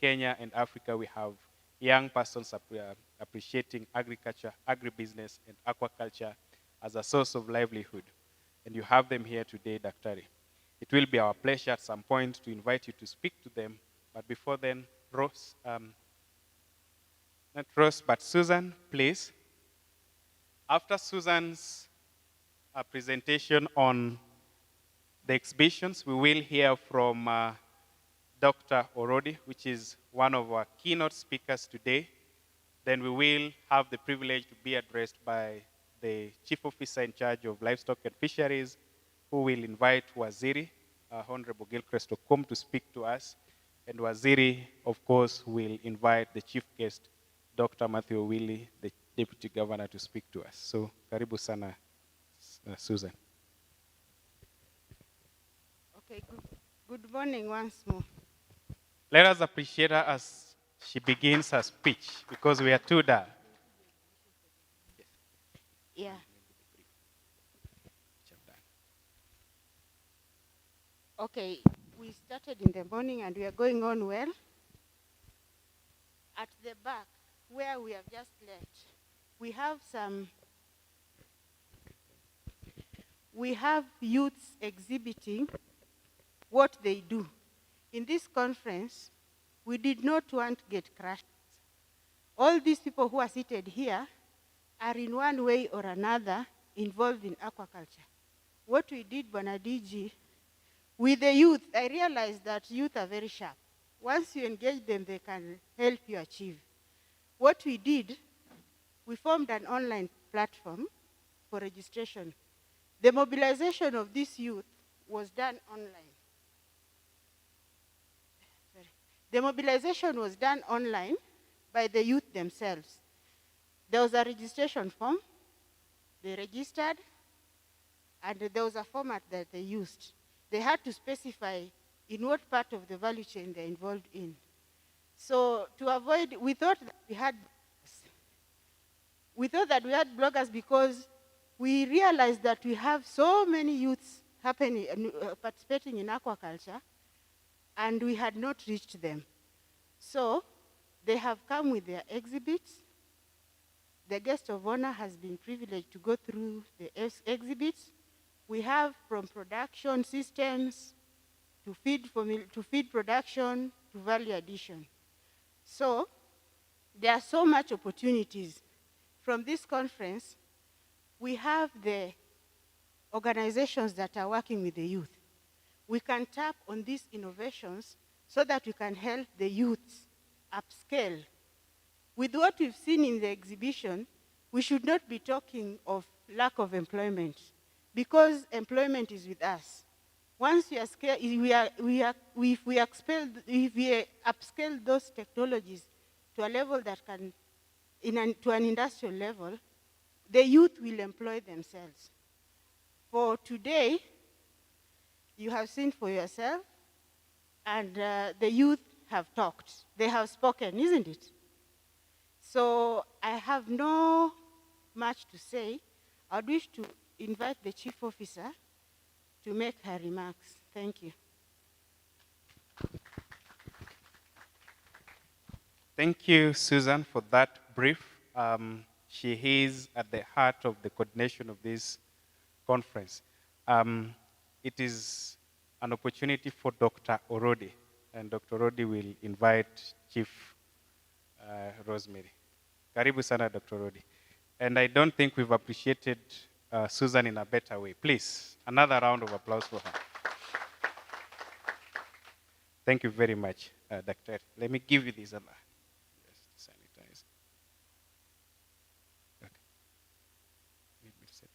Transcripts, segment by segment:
Kenya and Africa, we have young persons appreciating agriculture, agribusiness, and aquaculture as a source of livelihood. And you have them here today, Daktari. It will be our pleasure at some point to invite you to speak to them. But before then, Rose, not Rose, but Susan, please. After Susan's presentation on the exhibitions, we will hear from Dr. Orodi, which is one of our keynote speakers today. Then we will have the privilege to be addressed by the Chief Officer in charge of Livestock and Fisheries, who will invite Waziri, Honorable Gilchrist Okom, to speak to us. And Waziri, of course, will invite the chief guest, Dr. Matthew Willie, the Deputy Governor, to speak to us. So, karibu sana, Susan. Okay, good morning once more. Let us appreciate her as she begins her speech, because we are too dull. Yeah. Okay, we started in the morning and we are going on well. At the back, where we have just left, we have youths exhibiting what they do. In this conference, we did not want to get crushed. All these people who are seated here are in one way or another involved in aquaculture. What we did, Bwana DG, with the youth, I realized that youth are very sharp. Once you engage them, they can help you achieve. What we did, we formed an online platform for registration. The mobilization of this youth was done online. The mobilization was done online by the youth themselves. There was a registration form, they registered, and there was a format that they used. They had to specify in what part of the value chain they're involved in. So to avoid, we thought that we had bloggers because we realized that we have so many youths participating in aquaculture, and we had not reached them. So they have come with their exhibits. The guest of honor has been privileged to go through the exhibits. We have from production systems to feed production to value addition. So there are so much opportunities. From this conference, we have the organizations that are working with the youth. We can tap on these innovations so that we can help the youths upscale. With what we've seen in the exhibition, we should not be talking of lack of employment, because employment is with us. Once if we upscale those technologies to a level that can, to an industrial level, the youth will employ themselves. For today, you have seen for yourself, and the youth have talked. They have spoken, isn't it? So I have no much to say. I'd wish to invite the chief officer to make her remarks. Thank you. Thank you, Susan, for that brief. She is at the heart of the coordination of this conference. It is an opportunity for Dr. Orodi, and Dr. Orodi will invite Chief Rosemary. Karibu sana, Dr. Orodi. And I don't think we've appreciated Susan in a better way. Please, another round of applause for her. Thank you very much, Doctor. Let me give you this other. Yes, sanitize. Okay. Let me set you.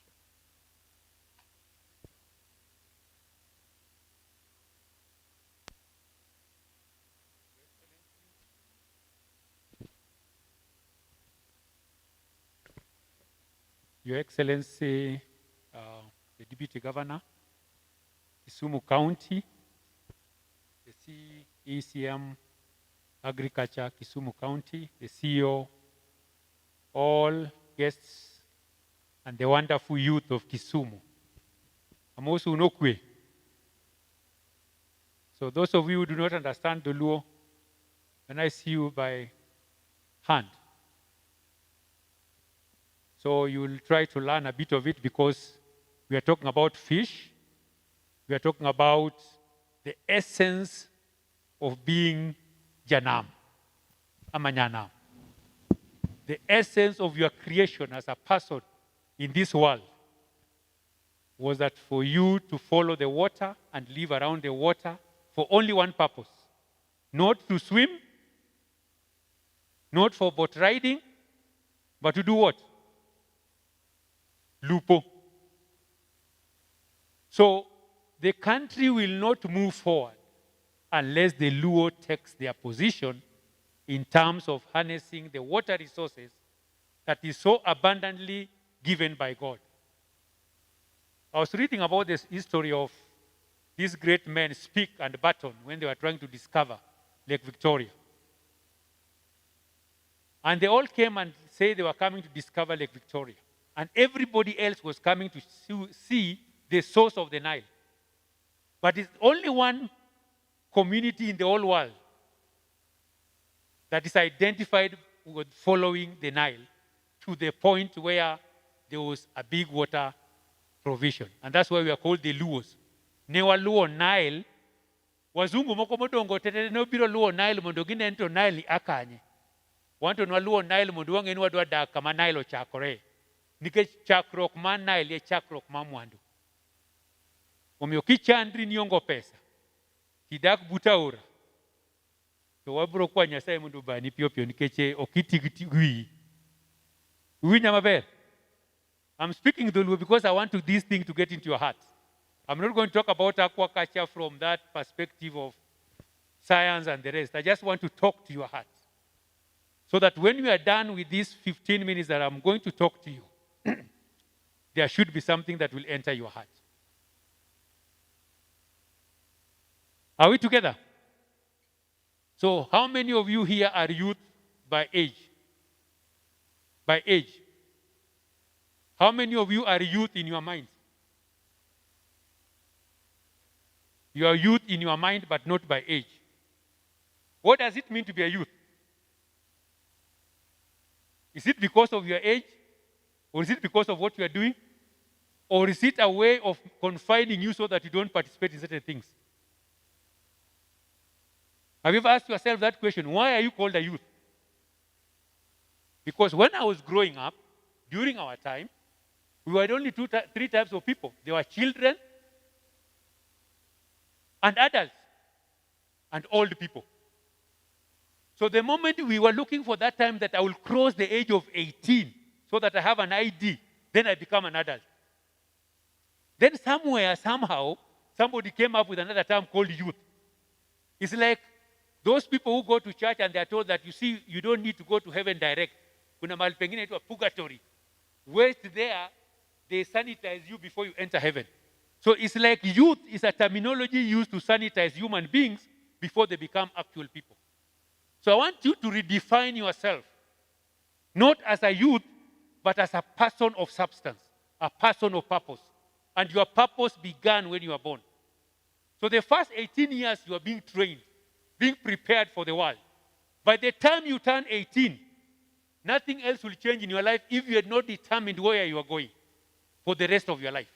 Your Excellency, the Deputy Governor, Kisumu County, the CECM Agriculture, Kisumu County, the CEO, all guests, and the wonderful youth of Kisumu. Amosu Unokwe. So those of you who do not understand the Luo, when I see you by hand. So you will try to learn a bit of it because we are talking about fish. We are talking about the essence of being Janam, Amanyanam. The essence of your creation as a person in this world was that for you to follow the water and live around the water for only one purpose. Not to swim, not for boat riding, but to do what? Lupo. So the country will not move forward unless the Luo takes their position in terms of harnessing the water resources that is so abundantly given by God. I was reading about this history of these great men, Speke and Barton, when they were trying to discover Lake Victoria. And they all came and said they were coming to discover Lake Victoria. And everybody else was coming to see the source of the Nile. But it's only one community in the whole world that is identified with following the Nile to the point where there was a big water provision. And that's why we are called the Luos. Newa Luo Nile, wazungu moko modongo tetele no biro Luo Nile mondo ginento Nile ni akanye. Wanto no Luo Nile mondo wange nwa dwa dak kama Nile ochakore. Nikech chakrok man Nile ye chakrok mamwandu. Omiyo kichandri Nyong'o pesa. Kidak butaura. To wabro kwa Nyasaye mondo bani pio pio nikeche okiti gwi. Uwinya maber. I'm speaking the Luo because I want this thing to get into your heart. I'm not going to talk about aquaculture from that perspective of science and the rest. I just want to talk to your heart. So that when we are done with these 15 minutes that I'm going to talk to you, there should be something that will enter your heart. Are we together? So how many of you here are youth by age? By age. How many of you are youth in your mind? You are youth in your mind, but not by age. What does it mean to be a youth? Is it because of your age? Or is it because of what you are doing? Or is it a way of confining you so that you don't participate in certain things? Have you ever asked yourself that question? Why are you called a youth? Because when I was growing up, during our time, we were only three types of people. There were children, and adults, and old people. So the moment we were looking for that time that I will cross the age of 18 so that I have an ID, then I become an adult. Then somewhere, somehow, somebody came up with another term called youth. It's like those people who go to church and they are told that, you see, you don't need to go to heaven direct. Kuna mahali pengine inaitwa purgatory. Wait there, they sanitize you before you enter heaven. So it's like youth is a terminology used to sanitize human beings before they become actual people. So I want you to redefine yourself, not as a youth, but as a person of substance, a person of purpose. And your purpose began when you were born. So the first 18 years you are being trained, being prepared for the world. By the time you turn 18, nothing else will change in your life if you had not determined where you are going for the rest of your life.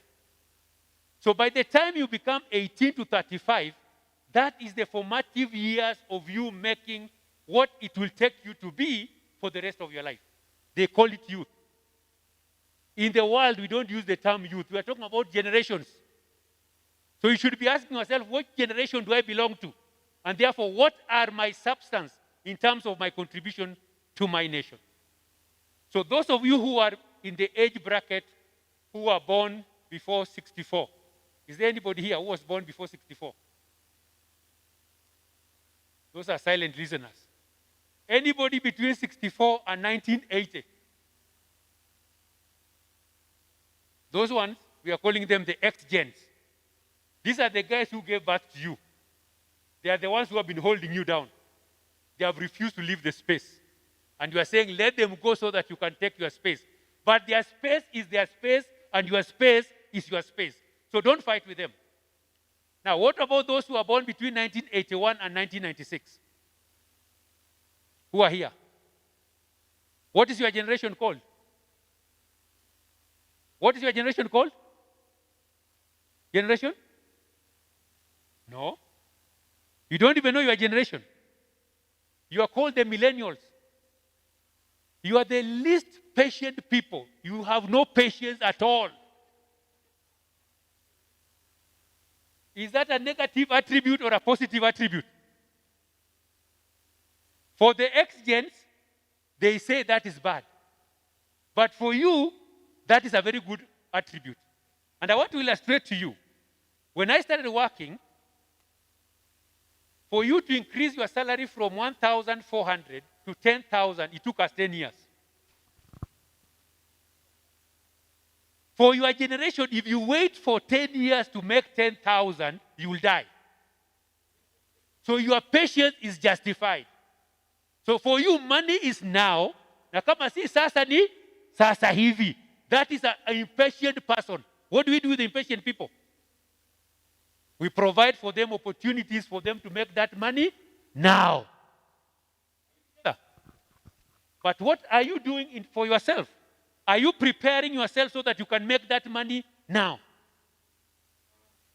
So by the time you become 18 to 35, that is the formative years of you making what it will take you to be for the rest of your life. They call it youth. In the world, we don't use the term youth. We are talking about generations. So you should be asking yourself, what generation do I belong to? And therefore, what are my substance in terms of my contribution to my nation? So those of you who are in the age bracket who are born before 64, is there anybody here who was born before 64? Those are silent listeners. Anybody between 64 and 1980? Those ones, we are calling them the X-gens. These are the guys who gave birth to you. They are the ones who have been holding you down. They have refused to leave the space. And you are saying, let them go so that you can take your space. But their space is their space, and your space is your space. So don't fight with them. Now, what about those who are born between 1981 and 1996? who are here? What is your generation called? What is your generation called? Generation? No. You don't even know your generation. You are called the millennials. You are the least patient people. You have no patience at all. Is that a negative attribute or a positive attribute? For the X-gens, they say that is bad. But for you, that is a very good attribute. And I want to illustrate to you. When I started working, for you to increase your salary from 1,400 to 10,000, it took us 10 years. For your generation, if you wait for 10 years to make 10,000, you will die. So your patience is justified. So for you, money is now. Na kama si sasa ni sasa hivi. That is an impatient person. What do we do with the impatient people? We provide for them opportunities for them to make that money now. But what are you doing for yourself? Are you preparing yourself so that you can make that money now?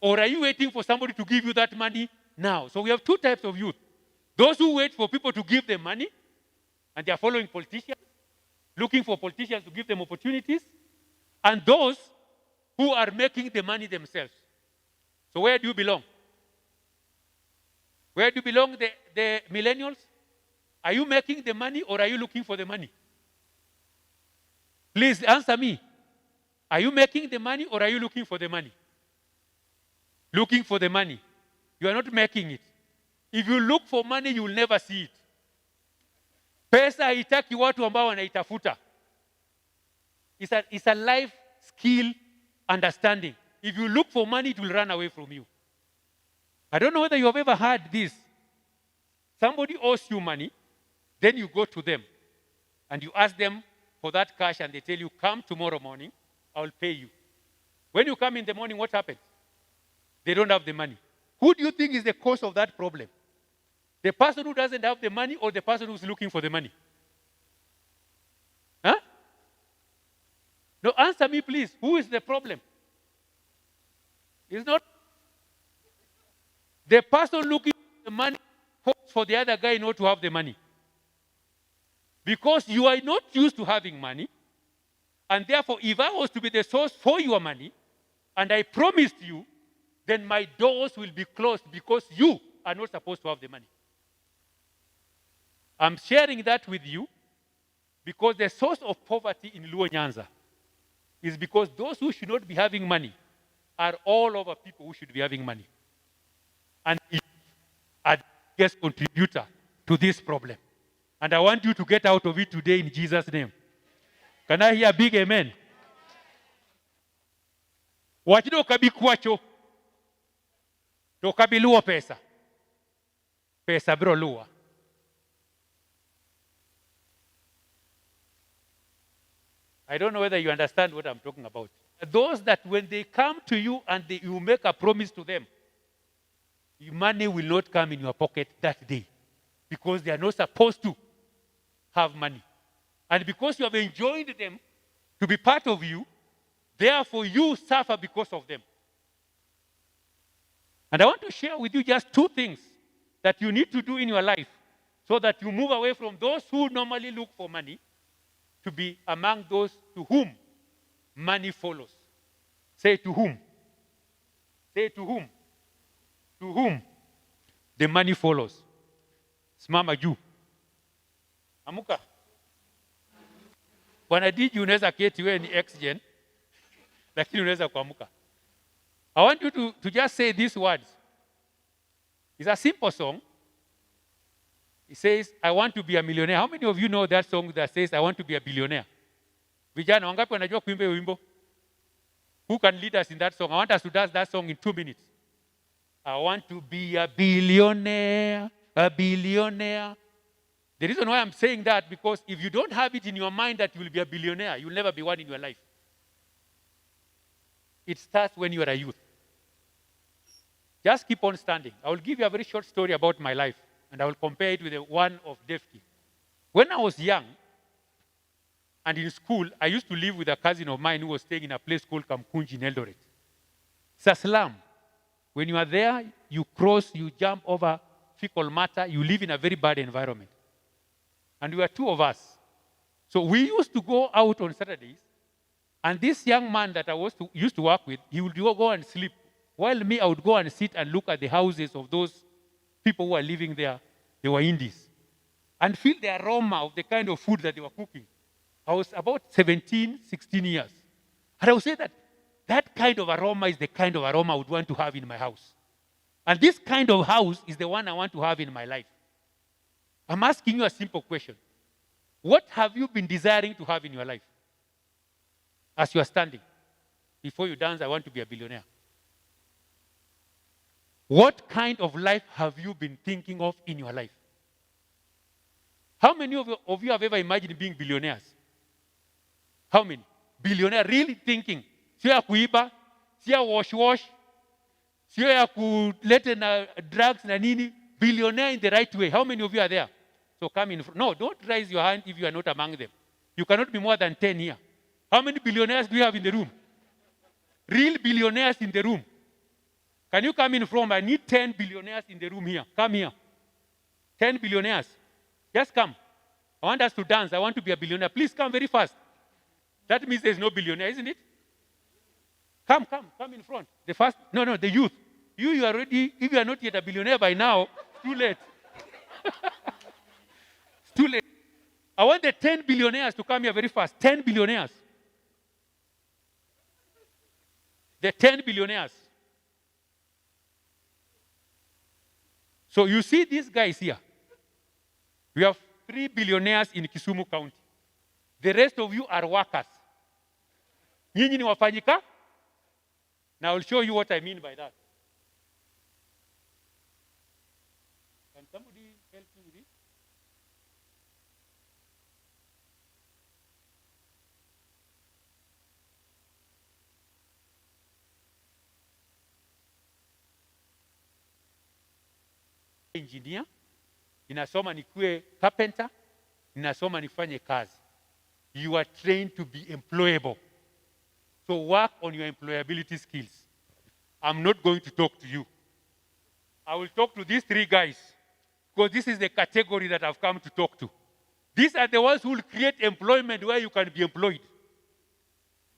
Or are you waiting for somebody to give you that money now? So we have two types of youth. Those who wait for people to give them money, and they are following politicians, looking for politicians to give them opportunities, and those who are making the money themselves. So where do you belong? Where do you belong, the millennials? Are you making the money or are you looking for the money? Please answer me. Are you making the money or are you looking for the money? Looking for the money. You are not making it. If you look for money, you will never see it. Pesa haitaki watu ambao wanaitafuta. It's a life skill understanding. If you look for money, it will run away from you. I don't know whether you have ever heard this. Somebody owes you money, then you go to them and you ask them for that cash and they tell you, come tomorrow morning, I will pay you. When you come in the morning, what happens? They don't have the money. Who do you think is the cause of that problem? The person who doesn't have the money or the person who's looking for the money? Huh? No, answer me, please. Who is the problem? It's not the person looking for the money hopes for the other guy not to have the money. Because you are not used to having money, and therefore, if I was to be the source for your money, and I promised you, then my doors will be closed because you are not supposed to have the money. I'm sharing that with you because the source of poverty in Luo Nyanza is because those who should not be having money are all over people who should be having money. And you are the biggest contributor to this problem. And I want you to get out of it today in Jesus' name. Can I hear a big amen? Wachino kabi kwacho. To kabi luwa pesa. Pesa bro luwa. I don't know whether you understand what I'm talking about. Those that when they come to you and you make a promise to them, your money will not come in your pocket that day because they are not supposed to have money. And because you have enjoined them to be part of you, therefore you suffer because of them. And I want to share with you just two things that you need to do in your life so that you move away from those who normally look for money to be among those to whom money follows. Say to whom? Say to whom? To whom the money follows. Simama juu. Amuka. Bwana DJ unaweza keti wewe ni X-gen, lakini unaweza kuamuka. I want you to just say these words. It's a simple song. It says, I want to be a millionaire. How many of you know that song that says, I want to be a billionaire? Vijana, wangapi wanajua kuimba wimbo? Who can lead us in that song? I want us to dance that song in 2 minutes. I want to be a billionaire, a billionaire. The reason why I'm saying that, because if you don't have it in your mind that you will be a billionaire, you will never be one in your life. It starts when you are a youth. Just keep on standing. I will give you a very short story about my life, and I will compare it with the one of Defki. When I was young and in school, I used to live with a cousin of mine who was staying in a place called Kamkunji in Eldoret. It's a slum. When you are there, you cross, you jump over fecal matter, you live in a very bad environment. And we were two of us. So we used to go out on Saturdays, and this young man that I used to work with, he would go and sleep, while me, I would go and sit and look at the houses of those people who are living there. They were Indies. And feel the aroma of the kind of food that they were cooking. I was about 17, 16 years. And I would say that that kind of aroma is the kind of aroma I would want to have in my house. And this kind of house is the one I want to have in my life. I'm asking you a simple question. What have you been desiring to have in your life? As you are standing. Before you dance, I want to be a billionaire. What kind of life have you been thinking of in your life? How many of you have ever imagined being billionaires? How many? Billionaire really thinking. Sio ya kuiba, sio ya wash, sio ya kuleta na drugs na nini. Billionaire in the right way. How many of you are there? So come in. No, don't raise your hand if you are not among them. You cannot be more than 10 here. How many billionaires do you have in the room? Real billionaires in the room. Can you come in from? I need 10 billionaires in the room here. Come here. 10 billionaires. Just come. I want us to dance. I want to be a billionaire. Please come very fast. That means there's no billionaire, isn't it? Come in front. The youth. You are already, if you are not yet a billionaire by now, it's too late. It's too late. I want the 10 billionaires to come here very fast. 10 billionaires. The 10 billionaires. So you see these guys here. We have 3 billionaires in Kisumu County. The rest of you are workers. Nyinyi ni wafanyika? Now I'll show you what I mean by that. Can somebody help me with this? Engineer, ninasoma nikuwe carpenter, ninasoma nifanye kazi. You are trained to be employable. So work on your employability skills. I'm not going to talk to you. I will talk to these 3 guys because this is the category that I've come to talk to. These are the ones who will create employment where you can be employed.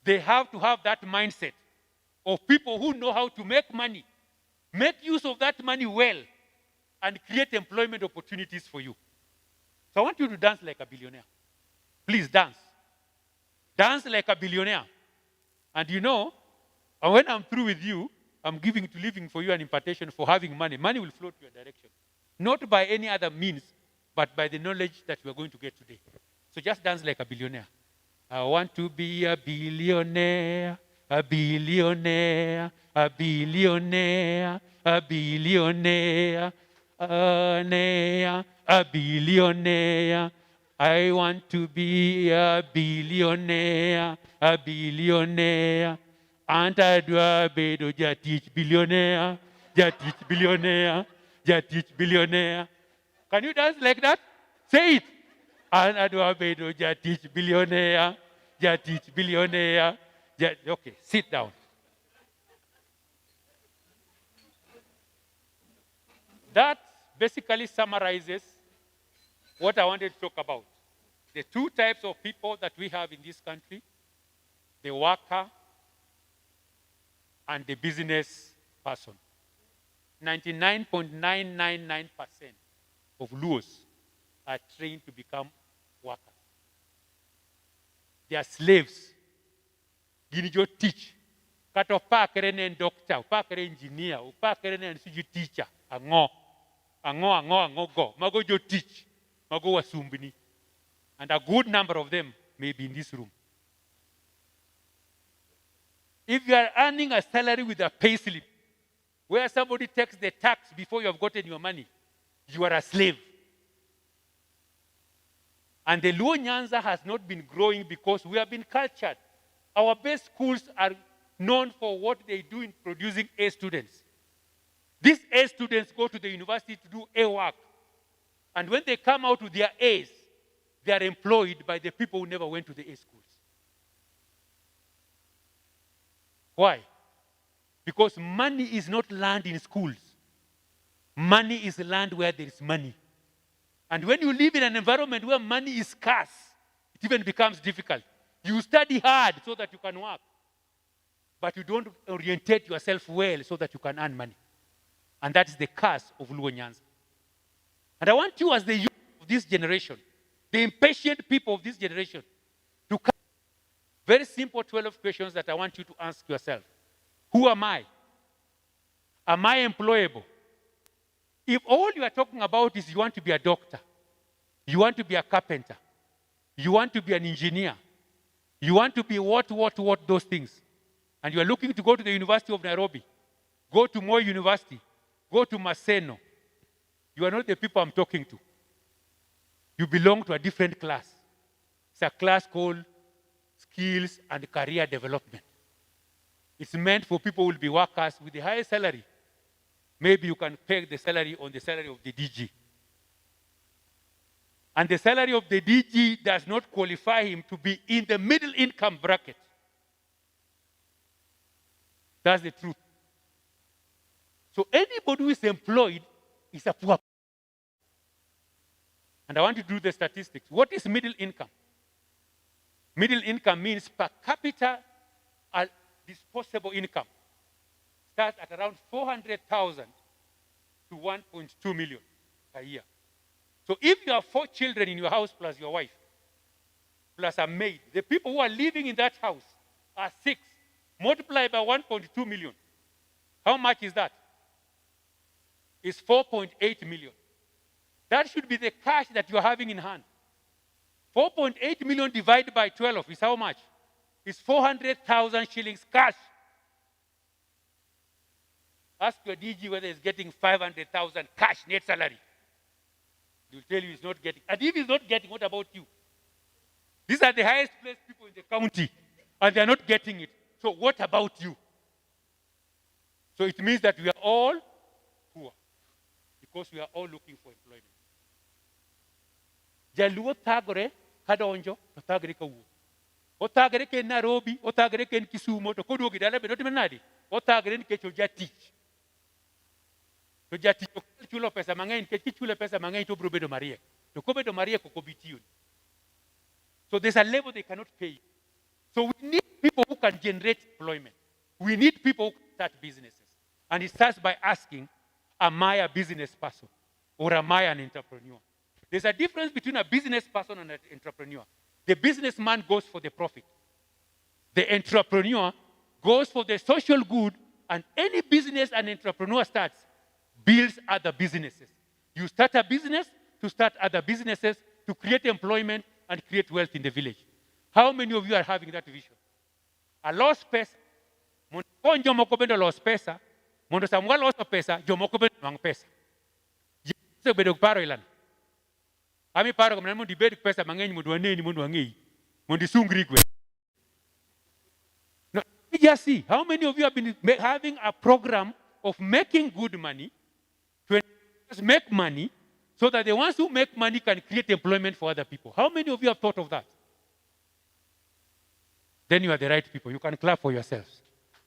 They have to have that mindset of people who know how to make money, make use of that money well, and create employment opportunities for you. So I want you to dance like a billionaire. Please dance. Dance like a billionaire. And you know, when I'm through with you, I'm leaving for you an impartation for having money. Money will flow to your direction. Not by any other means, but by the knowledge that we are going to get today. So just dance like a billionaire. I want to be a billionaire, a billionaire, a billionaire, a billionaire, a billionaire. I want to be a billionaire, a billionaire. And I do a bedo ja teach billionaire, ja teach billionaire, ja teach billionaire. Can you dance like that? Say it. And I do a bedo ja teach billionaire, ja teach billionaire. Okay, sit down. That basically summarizes what I wanted to talk about. The 2 types of people that we have in this country, the worker and the business person. 99.999% of Luos are trained to become workers. They are slaves. Ginijo teach. Kato pakere doctor, pakere engineer, pakere teacher, ango go. Mago jo teach. Mago wasumbini. And a good number of them may be in this room. If you are earning a salary with a pay slip, where somebody takes the tax before you have gotten your money, you are a slave. And the Luo Nyanza has not been growing because we have been cultured. Our best schools are known for what they do in producing A students. These A students go to the university to do A work. And when they come out with their A's, they are employed by the people who never went to the A schools. Why? Because money is not learned in schools. Money is learned where there is money. And when you live in an environment where money is scarce, it even becomes difficult. You study hard so that you can work, but you don't orientate yourself well so that you can earn money. And that is the curse of Luo Nyanza. And I want you as the youth of this generation, the impatient people of this generation, to come. Very simple 12 questions that I want you to ask yourself. Who am I? Am I employable? If all you are talking about is you want to be a doctor, you want to be a carpenter, you want to be an engineer, you want to be what, those things, and you are looking to go to the University of Nairobi, go to Moi University, go to Maseno, you are not the people I'm talking to. You belong to a different class. It's a class called Skills and Career Development. It's meant for people who will be workers with the highest salary. Maybe you can peg the salary on the salary of the DG. And the salary of the DG does not qualify him to be in the middle income bracket. That's the truth. So anybody who is employed is a poor. And I want to do the statistics. What is middle income? Middle income means per capita disposable income. Starts at around 400,000 to 1.2 million a year. So if you have 4 children in your house plus your wife, plus a maid, the people who are living in that house are 6. Multiplied by 1.2 million. How much is that? It's 4.8 million. That should be the cash that you are having in hand. 4.8 million divided by 12 is how much? It's 400,000 shillings cash. Ask your DG whether he's getting 500,000 cash net salary. He'll tell you he's not getting. And if he's not getting, what about you? These are the highest placed people in the county, and they're not getting it. So what about you? So it means that we are all poor, because we are all looking for employment. Jaluo thagore kadonjo to thagre ka wuo. O thagre ke Nairobi, o thagre ke Kisumu, to koduogi dala be notima nadi. O thagre ke choja tich. To jati chulo pesa mang'eny ke chulo pesa mang'eny to bro bedo mariek. To ko bedo mariek ko bitiyoni. So there's a level they cannot pay. So we need people who can generate employment. We need people who can start businesses. And it starts by asking, am I a business person or am I an entrepreneur? There's a difference between a business person and an entrepreneur. The businessman goes for the profit. The entrepreneur goes for the social good, and any business an entrepreneur starts builds other businesses. You start a business to start other businesses, to create employment and create wealth in the village. How many of you are having that vision? A lost pesa, mondo moko bendo lost pesa, mondo samwa lost pesa, jomoko bendo mang pesa. Yeso bedo paro ilan. Ami paro kama mondo dibed pesa mang'eny mondo waneni mondo wang'ei, mondo isungri gwe. No, just see, how many of you have been having a program of making good money, to make money, so that the ones who make money can create employment for other people? How many of you have thought of that? Then you are the right people. You can clap for yourselves.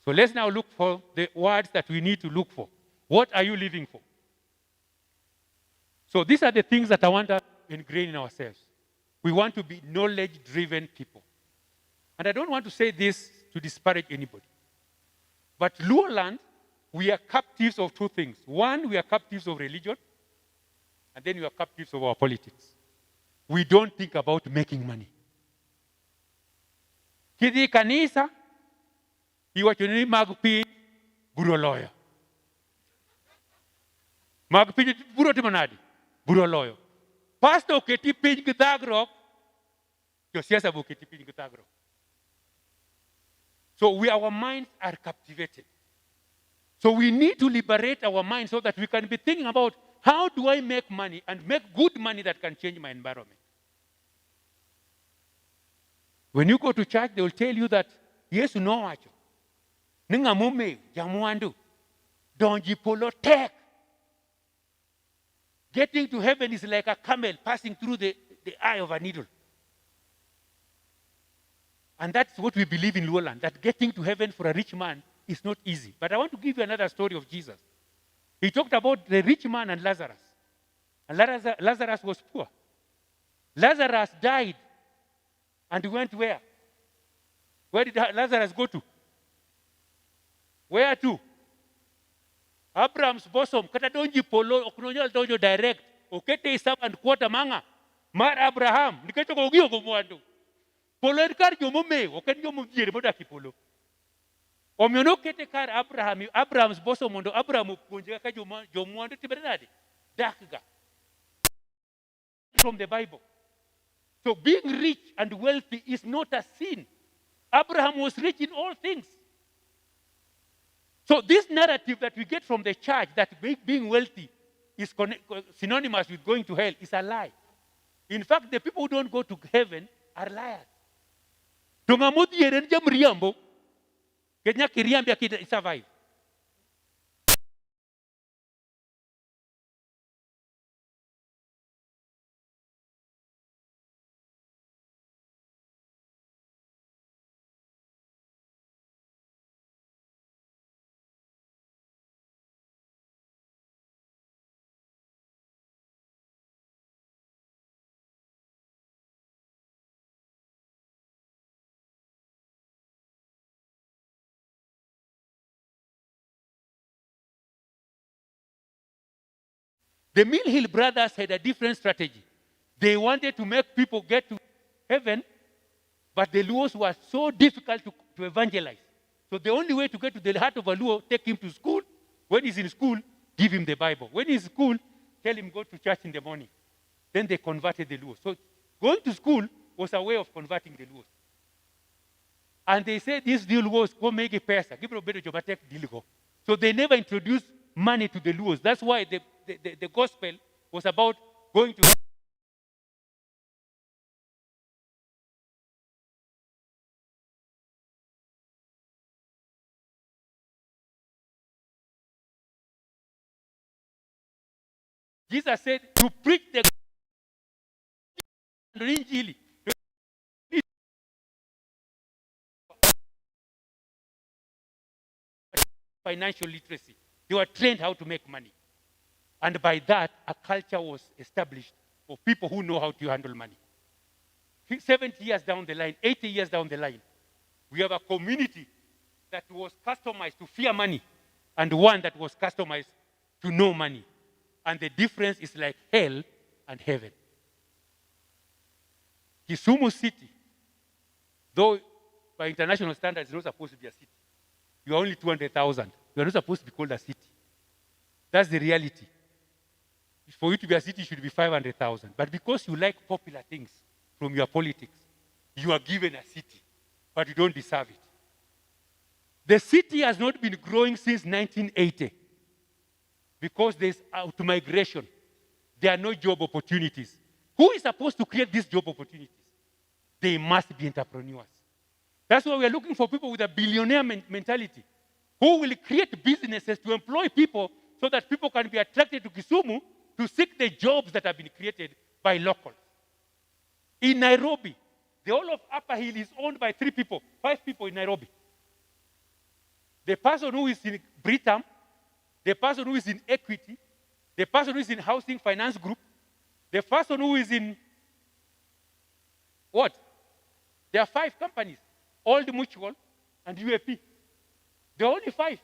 So let's now look for the words that we need to look for. What are you living for? So these are the things that I want to ingrain in ourselves. We want to be knowledge-driven people. And I don't want to say this to disparage anybody. But Luo land, we are captives of 2 things. One, we are captives of religion. And then we are captives of our politics. We don't think about making money. Kidhi kanisa, iwachoni magpi buro loyo. Magpi buro timonadi, buro loyo. Pastor oketi piny gi thagruok, josiasa be oketi piny gi thagruok. So our minds are captivated. So we need to liberate our minds so that we can be thinking about, how do I make money and make good money that can change my environment? When you go to church, they will tell you that, yes, no, wacho. Ninga mume, jamuandu. Donji polo tek. Getting to heaven is like a camel passing through the the eye of a needle. And that's what we believe in Luoland, that getting to heaven for a rich man is not easy. But I want to give you another story of Jesus. He talked about the rich man and Lazarus. And Lazarus was poor. Lazarus died and went where? Where did Lazarus go to? Where to? Abraham's bosom. Kata donji polo, okunonyal donjo direct. Okete isab and quarter manga. Mar Abraham. Nikecho kogio kumwandu. Polo kar jomo me. Oken jomo jere moda ki polo. Omyono kete kar Abraham's bosom mondo Abraham punje ka jomwandu tiberenade. Dakga. From the Bible. So being rich and wealthy is not a sin. Abraham was rich in all things. So this narrative that we get from the church that being wealthy is synonymous with going to hell is a lie. In fact, the people who don't go to heaven are liars. Tungamudi yerenja mriambo, kenya kiriambia kita survive. The Mill Hill brothers had a different strategy. They wanted to make people get to heaven, but the Luos were so difficult to evangelize. So the only way to get to the heart of a Luo, take him to school. When he's in school, give him the Bible. When he's in school, tell him go to church in the morning. Then they converted the Luos. So going to school was a way of converting the Luos. And they said this deal was go make a pesa. Give a better job, take deal go. So they never introduced money to the Luos. That's why the gospel was about going to. Jesus said to preach the Injili. Financial literacy. They were trained how to make money. And by that, a culture was established for people who know how to handle money. 70 years down the line, 80 years down the line, we have a community that was customized to fear money and one that was customized to know money. And the difference is like hell and heaven. Kisumu City, though by international standards, is not supposed to be a city. You are only 200,000. You are not supposed to be called a city. That's the reality. For you to be a city, it should be 500,000. But because you like popular things from your politics, you are given a city, but you don't deserve it. The city has not been growing since 1980 because there's out-migration. There are no job opportunities. Who is supposed to create these job opportunities? They must be entrepreneurs. That's why we're looking for people with a billionaire mentality who will create businesses to employ people so that people can be attracted to Kisumu to seek the jobs that have been created by locals. In Nairobi, the whole of Upper Hill is owned by 5 people in Nairobi. The person who is in Britam, the person who is in Equity, the person who is in Housing Finance Group, the person who is in what? There are 5 companies, Old Mutual and UAP. There are only 5.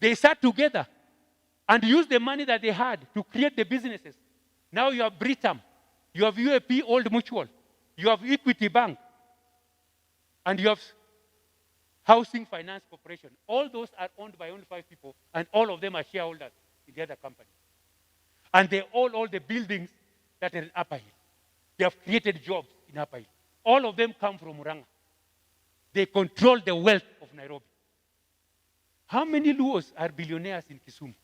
They sat together and used the money that they had to create the businesses. Now you have Britam, you have UAP, Old Mutual, you have Equity Bank, and you have Housing Finance Corporation. All those are owned by only 5 people, and all of them are shareholders in the other company. And they all the buildings that are in Upper Hill. They have created jobs in Upper Hill. All of them come from Murang'a. They control the wealth of Nairobi. How many Luos are billionaires in Kisumu?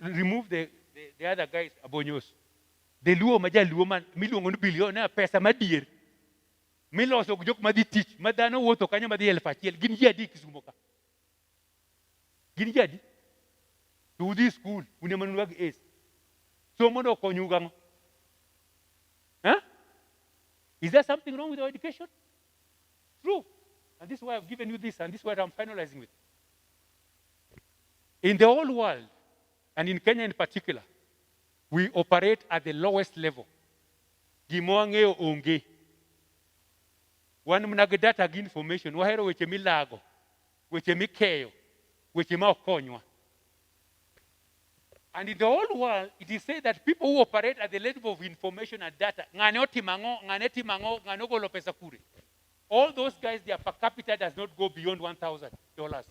Remove the other guys, Abonyos. The Luo maja Luo man, miliongon billionaire pesa madir. Milos ogjok madi teach, madano woto kanya madi elfachiel. Gin jadi Kisumu ka. Gin jadi. To this school, unemanuag is. So mono konyugang. Is there something wrong with our education? True. And this is why I've given you this, and this is what I'm finalizing with. In the whole world, and in Kenya in particular, we operate at the lowest level. Gimoangeo onge. One mnagedata information, wahero weche milago, weche mikeyo, weche maokonywa. And in the whole world, it is said that people who operate at the level of information and data, all those guys, their per capita does not go beyond $1,000.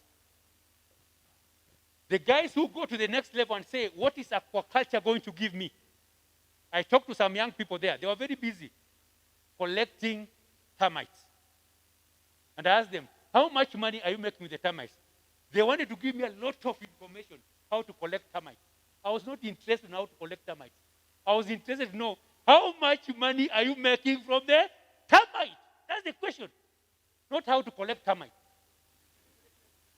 The guys who go to the next level and say, what is aquaculture going to give me? I talked to some young people there. They were very busy collecting termites. And I asked them, how much money are you making with the termites? They wanted to give me a lot of information how to collect termites. I was not interested in how to collect termites. I was interested to know how much money are you making from the termite? That's the question. Not how to collect termites.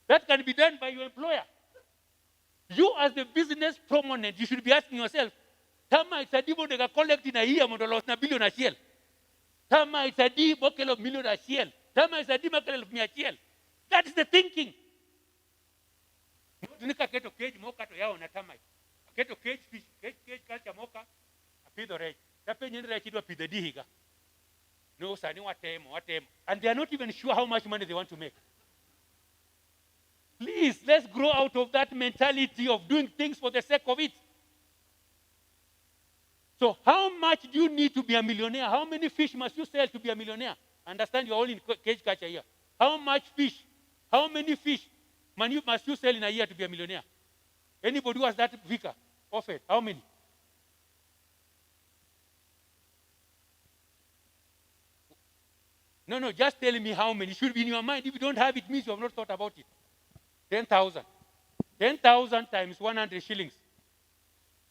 That can be done by your employer. You as the business proponent, you should be asking yourself, termites are the they collect in a year, na billion a shell. Termites are the bucket of million a shell. Termites are the bucket of me a shell. That is the thinking. Keto cage fish, cage culture moka, a pido rage. Tapenyen rage do pido dihiga. No, sani watem. And they are not even sure how much money they want to make. Please, let's grow out of that mentality of doing things for the sake of it. So how much do you need to be a millionaire? How many fish must you sell to be a millionaire? Understand you're all in cage culture here. How much fish? How many fish must you sell in a year to be a millionaire? Anybody who has that figure offered? How many? No, just tell me how many. It should be in your mind. If you don't have it, it means you have not thought about it. 10,000. 10,000 times 100 shillings.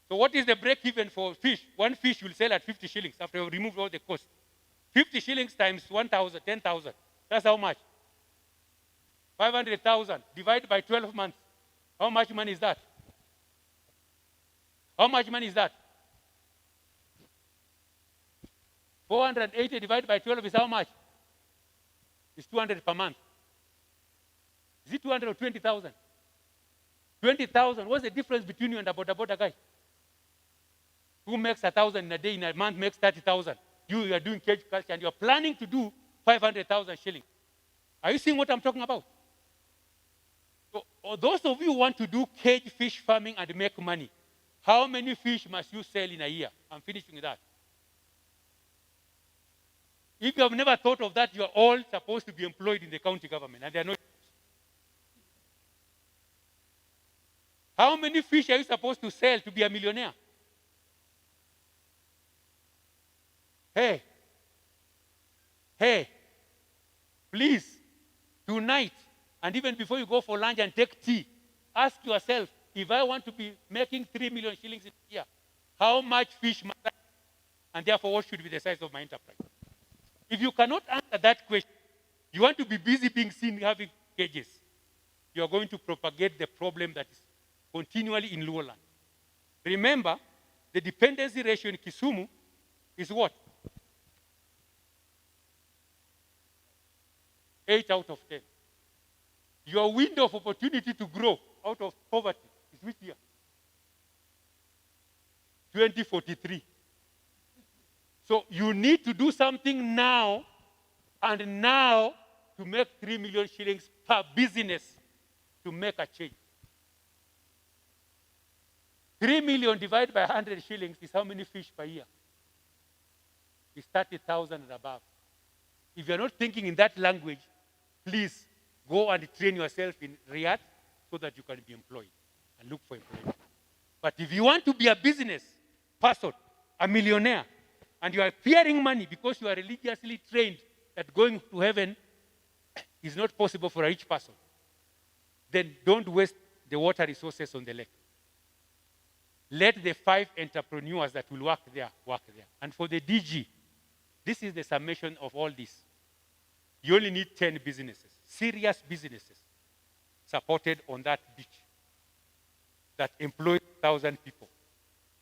So what is the break-even for fish? One fish will sell at 50 shillings after you remove all the cost. 50 shillings times 1,000, 10,000. That's how much? 500,000 divided by 12 months. How much money is that? How much money is that? 480 divided by 12 is how much? It's 200 per month. Is it 200 or 20,000? 20,000. What's the difference between you and a boda guy? Who makes 1,000 in a day, in a month makes 30,000. You are doing cage culture and you're planning to do 500,000 shillings. Are you seeing what I'm talking about? So, those of you who want to do cage fish farming and make money, how many fish must you sell in a year? I'm finishing with that. If you have never thought of that, you are all supposed to be employed in the county government, and they are not. How many fish are you supposed to sell to be a millionaire? Hey, please, tonight, and even before you go for lunch and take tea, ask yourself, if I want to be making 3 million shillings in a year, how much fish must I? And therefore, what should be the size of my enterprise? If you cannot answer that question, you want to be busy being seen having cages, you are going to propagate the problem that is continually in Luo land. Remember, the dependency ratio in Kisumu is what? 8 out of 10. Your window of opportunity to grow out of poverty is which year? 2043. So you need to do something now and now to make 3 million shillings per business to make a change. 3 million divided by 100 shillings is how many fish per year? It's 30,000 and above. If you're not thinking in that language, please go and train yourself in Riyadh so that you can be employed and look for employment. But if you want to be a business person, a millionaire, and you are fearing money because you are religiously trained that going to heaven is not possible for each person, then don't waste the water resources on the lake. Let the 5 entrepreneurs that will work there. And for the DG, this is the summation of all this. You only need 10 businesses, serious businesses, supported on that beach that employ 1,000 people.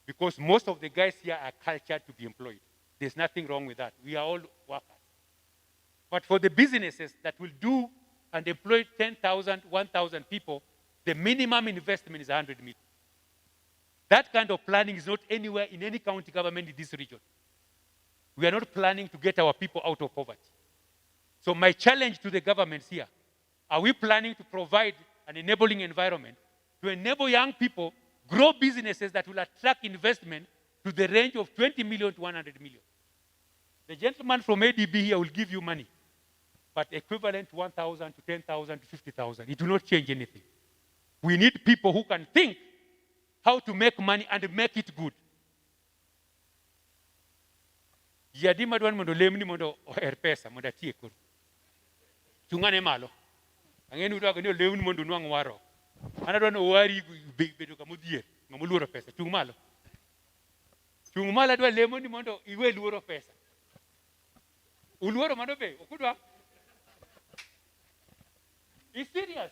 Because most of the guys here are cultured to be employed. There's nothing wrong with that. We are all workers. But for the businesses that will do and employ 10,000, 1,000 people, the minimum investment is 100 million. That kind of planning is not anywhere in any county government in this region. We are not planning to get our people out of poverty. So my challenge to the governments here, are we planning to provide an enabling environment to enable young people grow businesses that will attract investment to the range of 20 million to 100 million? The gentleman from ADB here will give you money, but equivalent to 1,000 to 10,000 to 50,000. It will not change anything. We need people who can think how to make money and make it good. Yadima duan mondo lemni mondo pesa mondo tie kuru. Tungane malo. Angeni udo agani lemni mondo nuang waro. Ana duan wari bedo kamudhier ngamuluoro pesa. Tung malo. Tung malo duan lemni mondo iwe luoro pesa. Uluoro mano be okudwa. It's serious.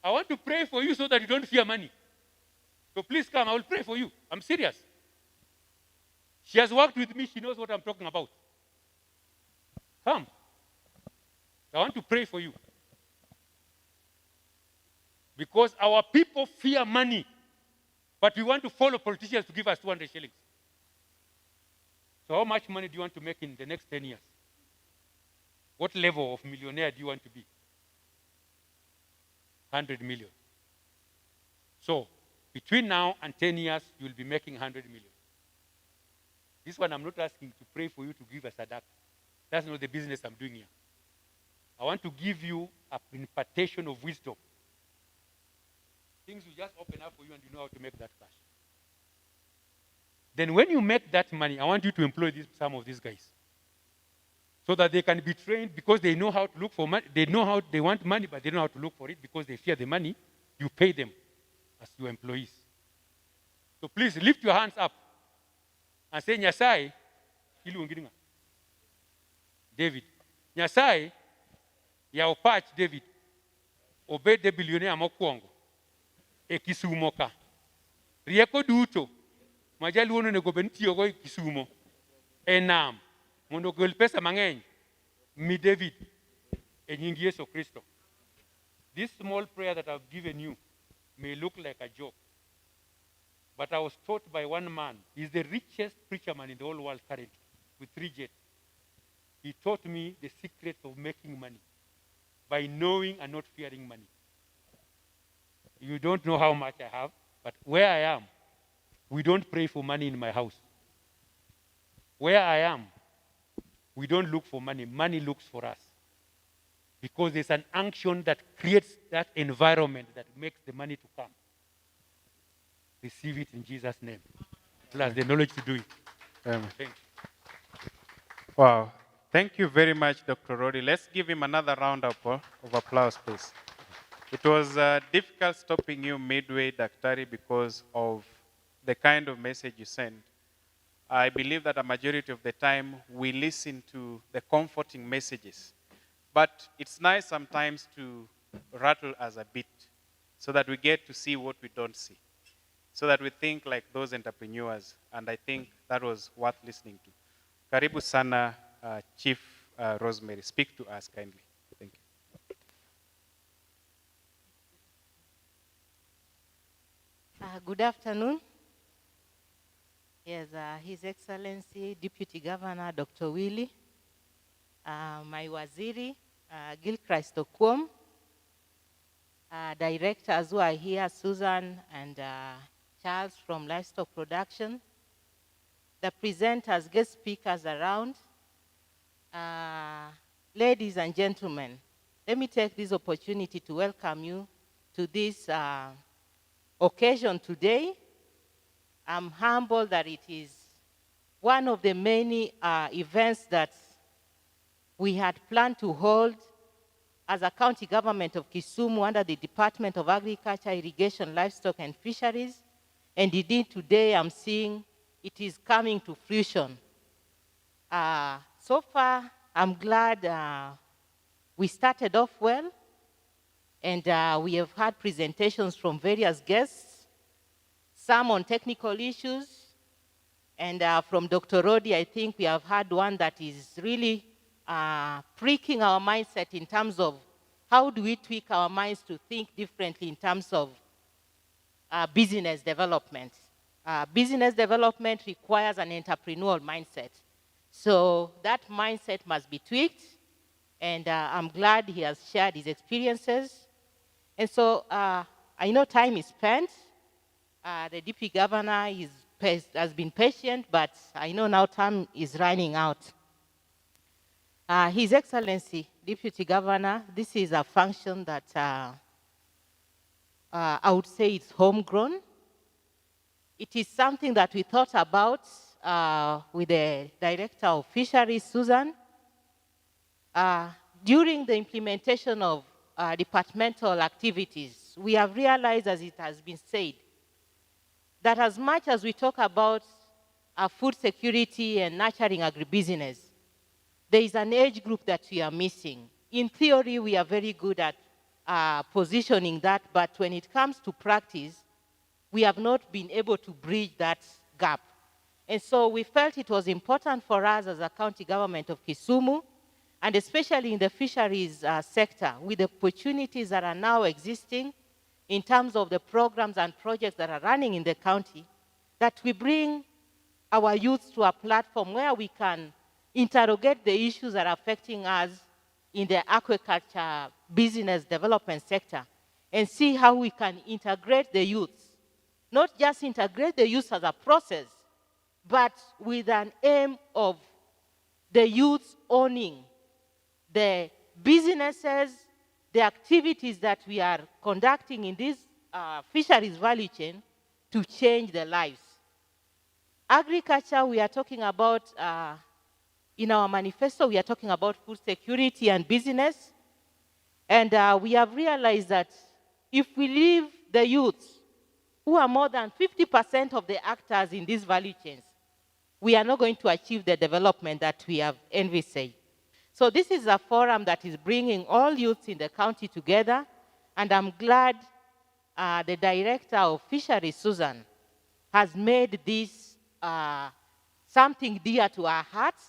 I want to pray for you so that you don't fear money. So please come, I will pray for you. I'm serious. She has worked with me, she knows what I'm talking about. Come. I want to pray for you. Because our people fear money, but we want to follow politicians to give us 200 shillings. So how much money do you want to make in the next 10 years? What level of millionaire do you want to be? 100 million. So between now and 10 years, you will be making 100 million. This one, I'm not asking to pray for you to give a sadaqah. That's not the business I'm doing here. I want to give you an impartation of wisdom. Things will just open up for you and you know how to make that cash. Then when you make that money, I want you to employ some of these guys. So that they can be trained because they know how to look for money. They know how they want money, but they don't know how to look for it because they fear the money. You pay them as your employees. So please lift your hands up and say, Nyasai, David. Nyasai, ya opach David. Obede billionaire mokwongo. E Kisumo ka. Rieko duto. Majaluono nego bentio go Kisumo. Enam. Mondo gol pesa mang'eny. Mi David. E nying Yesu Kristo. This small prayer that I've given you may look like a joke. But I was taught by one man. He's the richest preacher man in the whole world currently, with 3 jets. He taught me the secret of making money by knowing and not fearing money. You don't know how much I have, but where I am, we don't pray for money in my house. Where I am, we don't look for money. Money looks for us. Because there's an unction that creates that environment that makes the money to come. Receive it in Jesus' name. Plus the knowledge to do it. Thank you. Wow. Thank you very much, Dr. Rodi. Let's give him another round of applause, please. It was difficult stopping you midway, Daktari, because of the kind of message you sent. I believe that a majority of the time we listen to the comforting messages. But it's nice sometimes to rattle us a bit so that we get to see what we don't see, so that we think like those entrepreneurs. And I think that was worth listening to. Karibu sana, Chief Rosemary. Speak to us kindly. Thank you. Good afternoon. Yes, His Excellency Deputy Governor Dr. Willie, my Waziri, Gilchrist Okwom, directors who are here, Susan and Charles from Livestock Production, the presenters, guest speakers around, ladies and gentlemen, let me take this opportunity to welcome you to this occasion today. I'm humbled that it is one of the many events that we had planned to hold as a county government of Kisumu under the Department of Agriculture, Irrigation, Livestock and Fisheries. And indeed today I'm seeing it is coming to fruition. So far, I'm glad we started off well, and we have had presentations from various guests, some on technical issues, And from Dr. Rodi, I think we have had one that is really pricking our mindset in terms of how do we tweak our minds to think differently in terms of business development. Business development requires an entrepreneurial mindset. So that mindset must be tweaked, and I'm glad he has shared his experiences. And so I know time is spent. The DP governor has been patient, but I know now time is running out. His Excellency, Deputy Governor, this is a function that I would say it's homegrown. It is something that we thought about with the Director of Fisheries, Susan. During the implementation of departmental activities, we have realized, as it has been said, that as much as we talk about food security and nurturing agribusiness, there is an age group that we are missing. In theory, we are very good at positioning that, but when it comes to practice, we have not been able to bridge that gap. And so we felt it was important for us as a county government of Kisumu, and especially in the fisheries sector, with the opportunities that are now existing in terms of the programs and projects that are running in the county, that we bring our youth to a platform where we can interrogate the issues that are affecting us in the aquaculture business development sector and see how we can integrate the youth. Not just integrate the youth as a process, but with an aim of the youth owning the businesses, the activities that we are conducting in this fisheries value chain to change their lives. Agriculture, we are talking about, in our manifesto, we are talking about food security and business. And we have realized that if we leave the youth, who are more than 50% of the actors in these value chains, we are not going to achieve the development that we have envisaged. So this is a forum that is bringing all youths in the county together, and I'm glad the Director of Fisheries, Susan, has made this something dear to our hearts.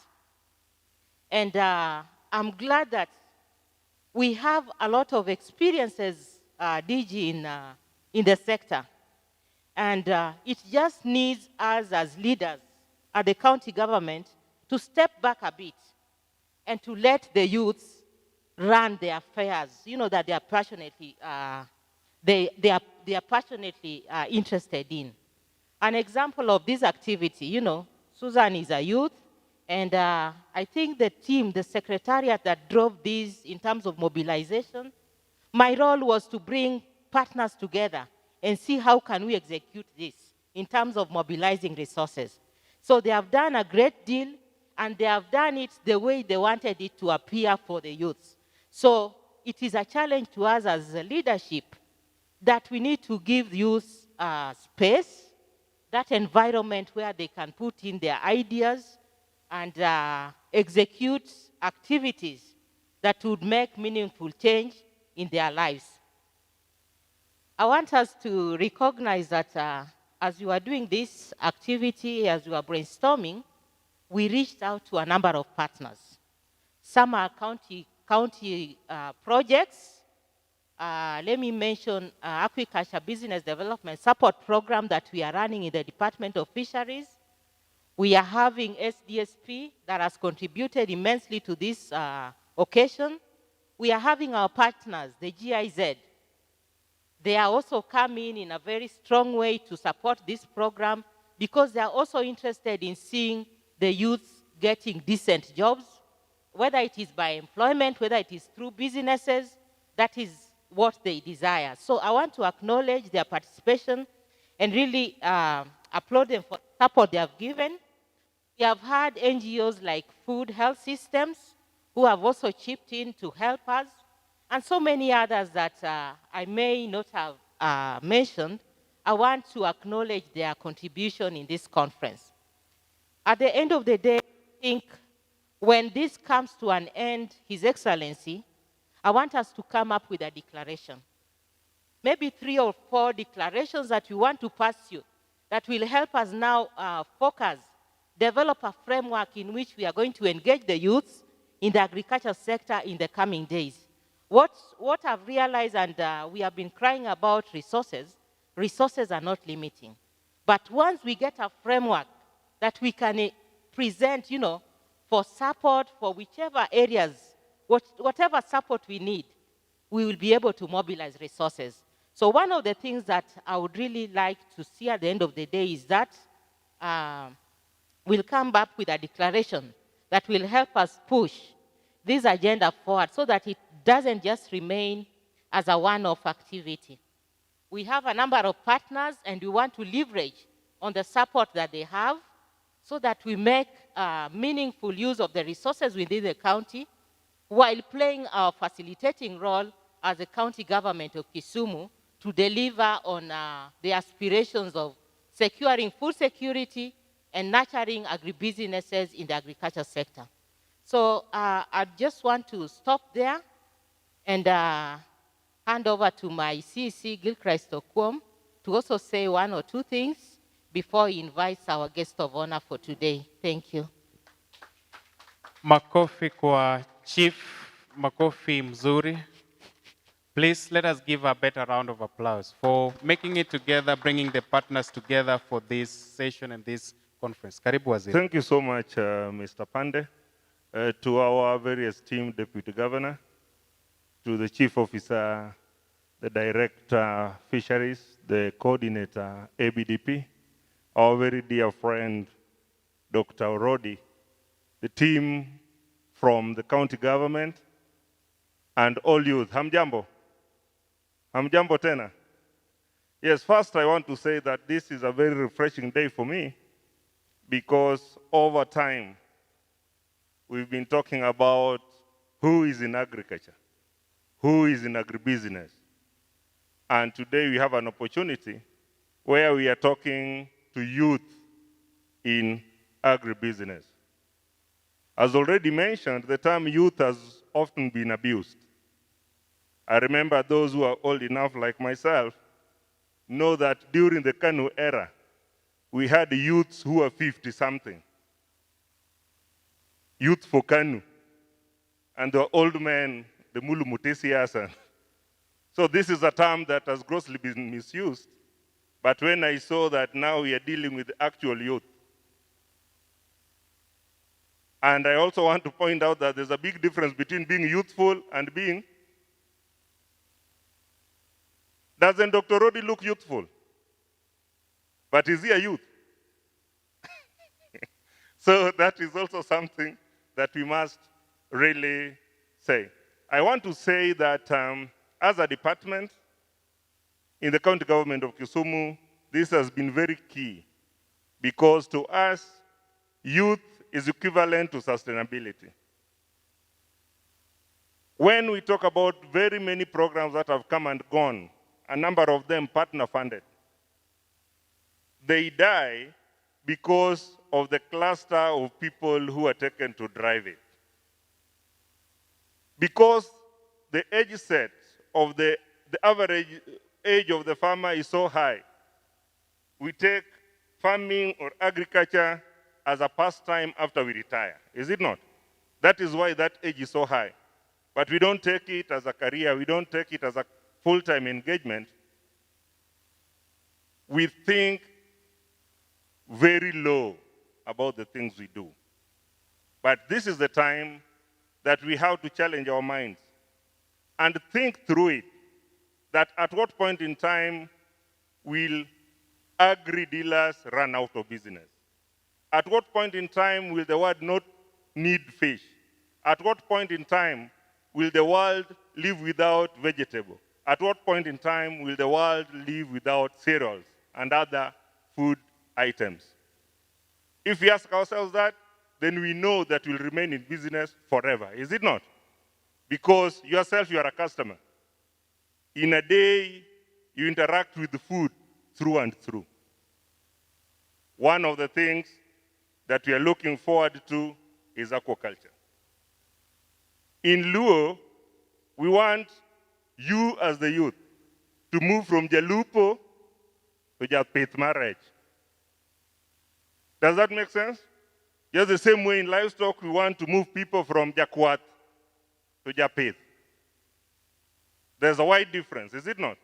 And I'm glad that we have a lot of experiences, DG, in the sector. And it just needs us as leaders at the county government to step back a bit and to let the youths run their affairs, you know, that they are passionately, they are passionately interested in. An example of this activity, you know, Susan is a youth, and I think the team, the secretariat that drove this in terms of mobilization, my role was to bring partners together and see how can we execute this in terms of mobilizing resources. So they have done a great deal, and they have done it the way they wanted it to appear for the youths. So it is a challenge to us as a leadership that we need to give youth space, that environment where they can put in their ideas and execute activities that would make meaningful change in their lives. I want us to recognize that as you are doing this activity, as you are brainstorming, we reached out to a number of partners. Some are county projects. Let me mention Aquaculture Business Development Support Program that we are running in the Department of Fisheries. We are having SDSP that has contributed immensely to this occasion. We are having our partners, the GIZ. They are also coming in a very strong way to support this program because they are also interested in seeing the youth getting decent jobs, whether it is by employment, whether it is through businesses. That is what they desire. So I want to acknowledge their participation and really applaud them for the support they have given. We have had NGOs like Food Health Systems who have also chipped in to help us, and so many others that I may not have mentioned. I want to acknowledge their contribution in this conference. At the end of the day, I think when this comes to an end, His Excellency, I want us to come up with a declaration. Maybe 3 or 4 declarations that we want to pursue that will help us now focus develop a framework in which we are going to engage the youths in the agriculture sector in the coming days. What I've realized, and we have been crying about resources are not limiting. But once we get a framework that we can present, for support, for whichever areas, whatever support we need, we will be able to mobilize resources. So one of the things that I would really like to see at the end of the day is that we'll come up with a declaration that will help us push this agenda forward so that it doesn't just remain as a one-off activity. We have a number of partners, and we want to leverage on the support that they have so that we make meaningful use of the resources within the county while playing our facilitating role as the county government of Kisumu to deliver on the aspirations of securing food security and nurturing agribusinesses in the agriculture sector. So I just want to stop there and hand over to my CEC, Gilchrist Okwom, to also say one or two things before he invites our guest of honor for today. Thank you. Makofi kwa Chief, makofi mzuri. Please let us give a better round of applause for making it together, bringing the partners together for this session and this conference. Karibu Waziri. Thank you so much, Mr. Pande, to our very esteemed Deputy Governor, to the Chief Officer, the Director Fisheries, the Coordinator ABDP, our very dear friend, Dr. Orodi, the team from the county government, and all youth. Hamjambo? Hamjambo tena? Yes, first I want to say that this is a very refreshing day for me because over time, we've been talking about who is in agriculture, who is in agribusiness. And today we have an opportunity where we are talking to youth in agribusiness. As already mentioned, the term youth has often been abused. I remember those who are old enough, like myself, know that during the KANU era, we had youths who were 50-something. Youth for KANU. And the old men, the Mulu Mutesiasan. So this is a term that has grossly been misused. But when I saw that now we are dealing with actual youth, and I also want to point out that there's a big difference between being youthful and being. Doesn't Dr. Rodi look youthful? But is he a youth? So that is also something that we must really say. I want to say that as a department in the county government of Kisumu, this has been very key because to us, youth is equivalent to sustainability. When we talk about very many programs that have come and gone, a number of them partner funded, they die because of the cluster of people who are taken to drive it. Because the age set of the average age of the farmer is so high, we take farming or agriculture as a pastime after we retire, is it not? That is why that age is so high. But we don't take it as a career, we don't take it as a full-time engagement. We think very low about the things we do. But this is the time that we have to challenge our minds and think through it, that at what point in time will agri-dealers run out of business? At what point in time will the world not need fish? At what point in time will the world live without vegetable? At what point in time will the world live without cereals and other food items? If we ask ourselves that, then we know that we'll remain in business forever, is it not? Because yourself, you are a customer. In a day, you interact with the food through and through. One of the things that we are looking forward to is aquaculture. In Luo, we want you as the youth to move from Jalupo to Japith marriage. Does that make sense? Just the same way in livestock, we want to move people from Jakwat to Japith. There's a wide difference, is it not?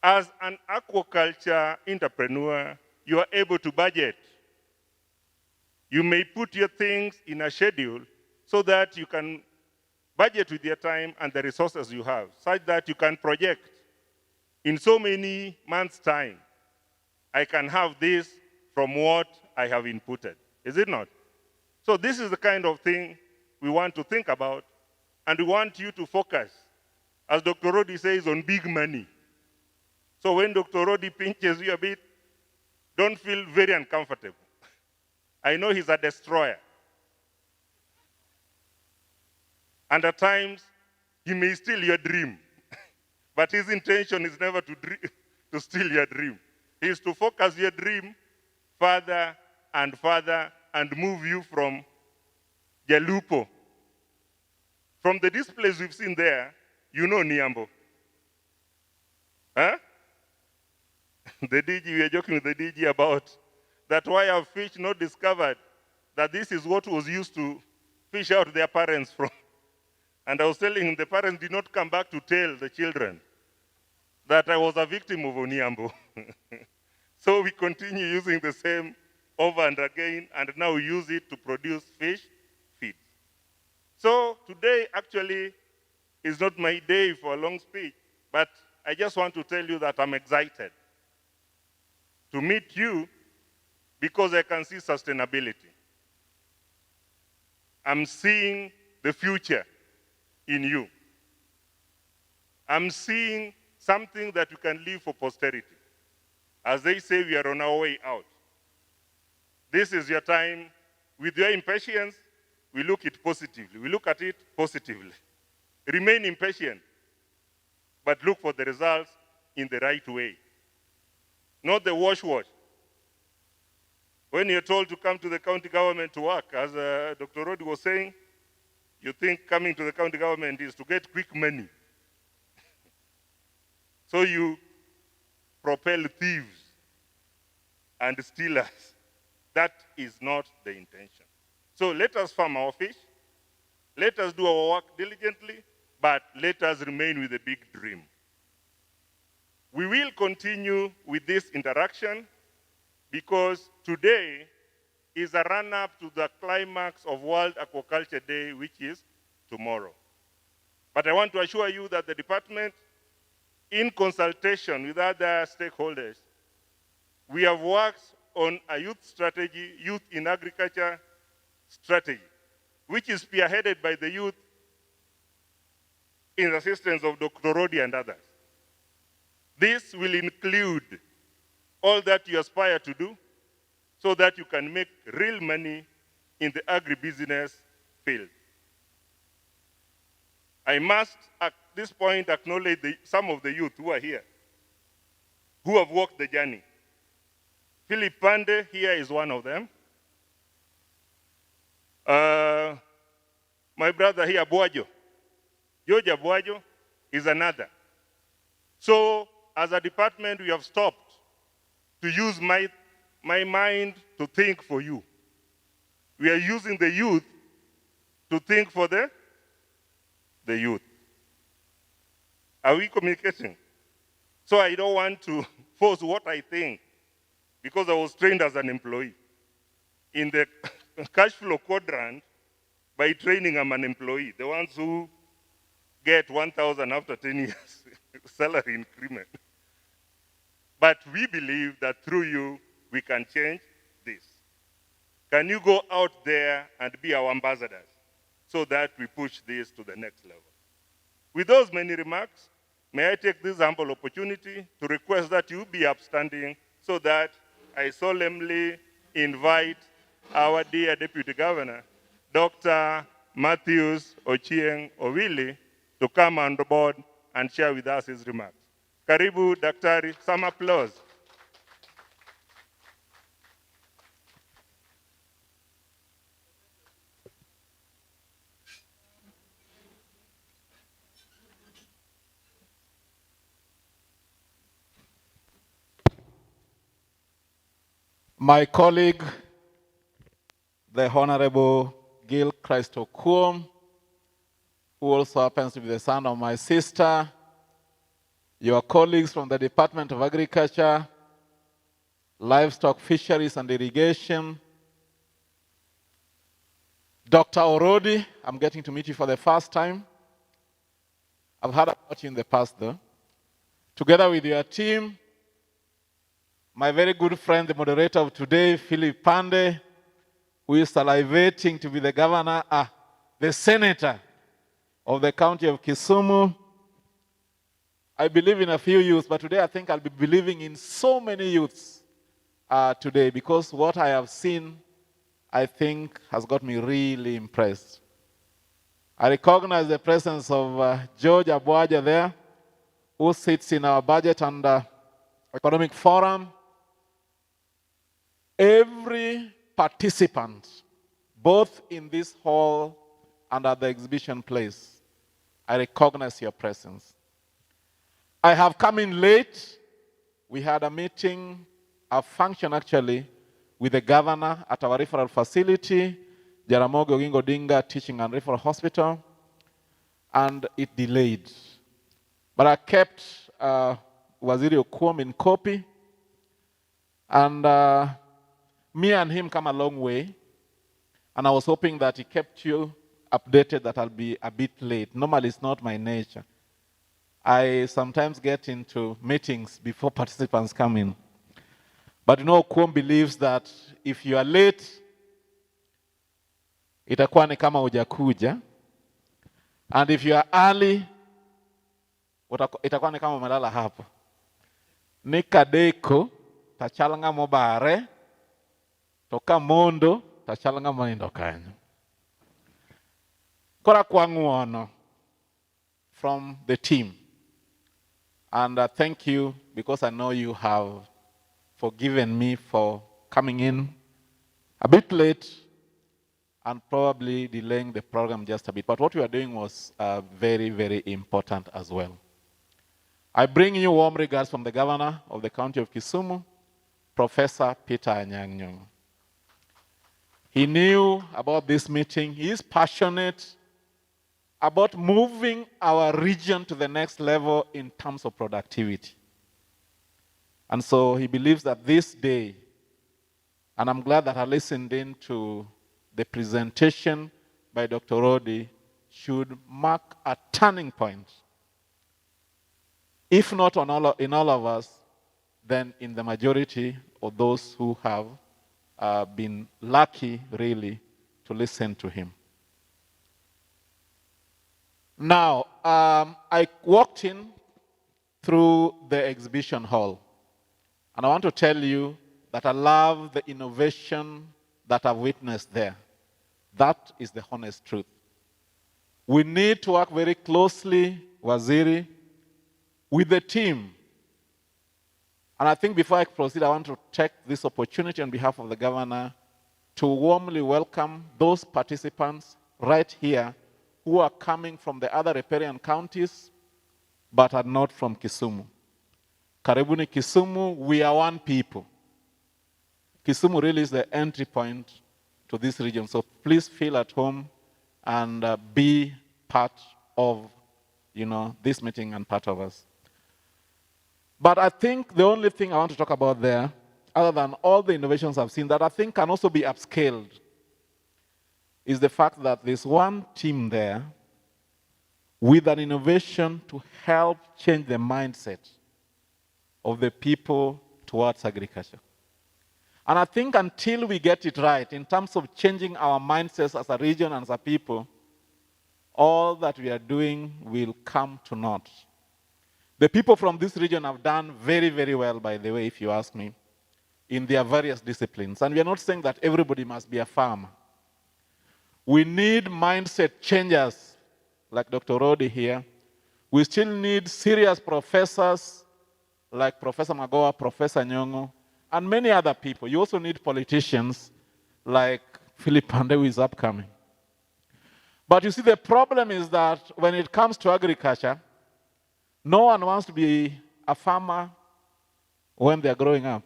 As an aquaculture entrepreneur, you are able to budget. You may put your things in a schedule so that you can budget with your time and the resources you have, such that you can project in so many months' time, I can have this from what I have inputted. Is it not? So this is the kind of thing we want to think about, and we want you to focus, as Dr. Rodi says, on big money. So when Dr. Rodi pinches you a bit, don't feel very uncomfortable. I know he's a destroyer. And at times, he may steal your dream. But his intention is never to steal your dream. He is to focus your dream further and move you from Jalupo. From the displays we've seen there, you know Nyong'o. Huh? The DG, we were joking with the DG about that why have fish not discovered that this is what was used to fish out their parents from. And I was telling him the parents did not come back to tell the children that I was a victim of Oniambo. So we continue using the same over and again, and now we use it to produce fish feeds. So today actually is not my day for a long speech, but I just want to tell you that I'm excited to meet you because I can see sustainability. I'm seeing the future in you. I'm seeing something that you can leave for posterity. As they say, we are on our way out. This is your time. With your impatience, we look at it positively. We look at it positively. Remain impatient, but look for the results in the right way. Not the wash. When you're told to come to the county government to work, as Dr. Rodi was saying, you think coming to the county government is to get quick money. So you propel thieves and stealers. That is not the intention. So let us farm our fish. Let us do our work diligently, but let us remain with a big dream. We will continue with this interaction because today is a run-up to the climax of World Aquaculture Day, which is tomorrow. But I want to assure you that the department, in consultation with other stakeholders, we have worked on a youth strategy, youth in agriculture strategy, which is spearheaded by the youth in the assistance of Dr. Rodi and others. This will include all that you aspire to do so that you can make real money in the agribusiness field. I must, at this point, acknowledge some of the youth who are here, who have walked the journey. Philip Pande here is one of them. My brother here, Buajo, George Buajo, is another. So, as a department, we have stopped to use my mind to think for you. We are using the youth to think for the youth. Are we communicating? So I don't want to force what I think because I was trained as an employee. In the cash flow quadrant, by training, I'm an employee. The ones who get 1,000 after 10 years salary increment. But we believe that through you, we can change this. Can you go out there and be our ambassadors so that we push this to the next level? With those many remarks, may I take this humble opportunity to request that you be upstanding so that I solemnly invite our dear Deputy Governor, Dr. Matthews Ochieng Owili, to come on board and share with us his remarks. Karibu, Daktari, some applause. My colleague, the Honorable Gil Christo Kuom, who also happens to be the son of my sister, your colleagues from the Department of Agriculture, Livestock, Fisheries and Irrigation, Dr. Orodi, I'm getting to meet you for the first time. I've heard about you in the past though. Together with your team, my very good friend, the moderator of today, Philip Pande, who is salivating to be the governor, the senator of the county of Kisumu. I believe in a few youths, but today I think I'll be believing in so many youths today, because what I have seen, I think, has got me really impressed. I recognize the presence of George Abuaja there, who sits in our budget and economic forum. Every participant, both in this hall and at the exhibition place, I recognize your presence. I have come in late. We had a meeting, a function actually, with the governor at our referral facility, Jaramogi Oginga Odinga Teaching and Referral Hospital, and it delayed. But I kept Waziri Okuom in copy, and me and him come a long way, and I was hoping that he kept you updated that I'll be a bit late. Normally, it's not my nature. I sometimes get into meetings before participants come in. But you know, Okuom believes that if you are late, itakuwa ni kama hujakuja, and if you are early, itakuwa ni kama umelala hapo. Nikadeko tachalanga mobare, toka mondo tachalanga manindo kanyo. Kora kwanguono from the team. And thank you, because I know you have forgiven me for coming in a bit late and probably delaying the program just a bit. But what we are doing was very, very important as well. I bring you warm regards from the governor of the county of Kisumu, Professor Peter Nyong'o. He knew about this meeting. He is passionate about moving our region to the next level in terms of productivity. And so he believes that this day, and I'm glad that I listened in to the presentation by Dr. Rodi, should mark a turning point. If not in all of us, then in the majority of those who have been lucky, really, to listen to him. Now, I walked in through the exhibition hall, and I want to tell you that I love the innovation that I've witnessed there. That is the honest truth. We need to work very closely, Waziri, with the team. And I think before I proceed, I want to take this opportunity on behalf of the governor to warmly welcome those participants right here who are coming from the other riparian counties, but are not from Kisumu. Karibuni Kisumu, we are one people. Kisumu really is the entry point to this region, so please feel at home and be part of, this meeting and part of us. But I think the only thing I want to talk about there, other than all the innovations I've seen that I think can also be upscaled, is the fact that there's one team there with an innovation to help change the mindset of the people towards agriculture. And I think until we get it right, in terms of changing our mindsets as a region and as a people, all that we are doing will come to naught. The people from this region have done very, very well, by the way, if you ask me, in their various disciplines. And we are not saying that everybody must be a farmer. We need mindset changers, like Dr. Rodi here. We still need serious professors, like Professor Magoa, Professor Nyong'o, and many other people. You also need politicians, like Philip Pande, who is upcoming. But you see, the problem is that when it comes to agriculture, no one wants to be a farmer when they are growing up.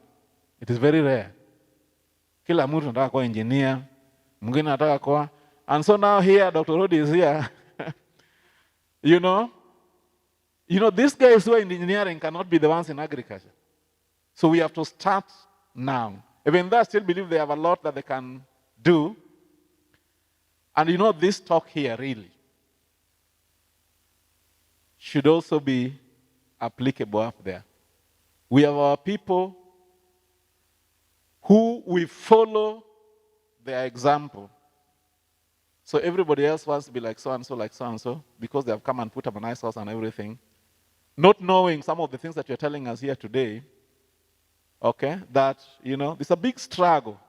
It is very rare. Kila mtu anataka kuwa engineer, mwingine anataka kuwa. And so now here, Dr. Rodi is here. You know, these guys who are in engineering cannot be the ones in agriculture. So we have to start now. Even though I still believe they have a lot that they can do. And this talk here really should also be applicable up there. We have our people who we follow their example. So everybody else wants to be like so-and-so, like so-and-so, because they have come and put up a nice house and everything. Not knowing some of the things that you're telling us here today, okay, that, it's a big struggle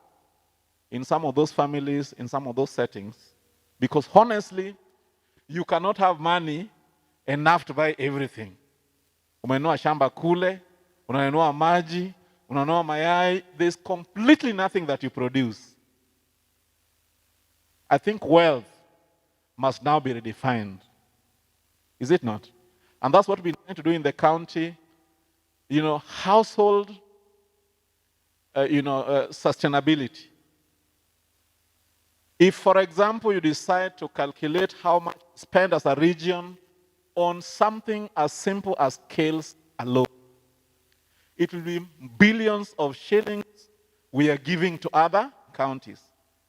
in some of those families, in some of those settings, because honestly, you cannot have money enough to buy everything. Umenunua shamba kule, unanunua maji, unanunua mayai, there's completely nothing that you produce. I think wealth must now be redefined. Is it not? And that's what we've been trying to do in the county. Household, sustainability. If, for example, you decide to calculate how much you spend as a region on something as simple as scales alone, it will be billions of shillings we are giving to other counties.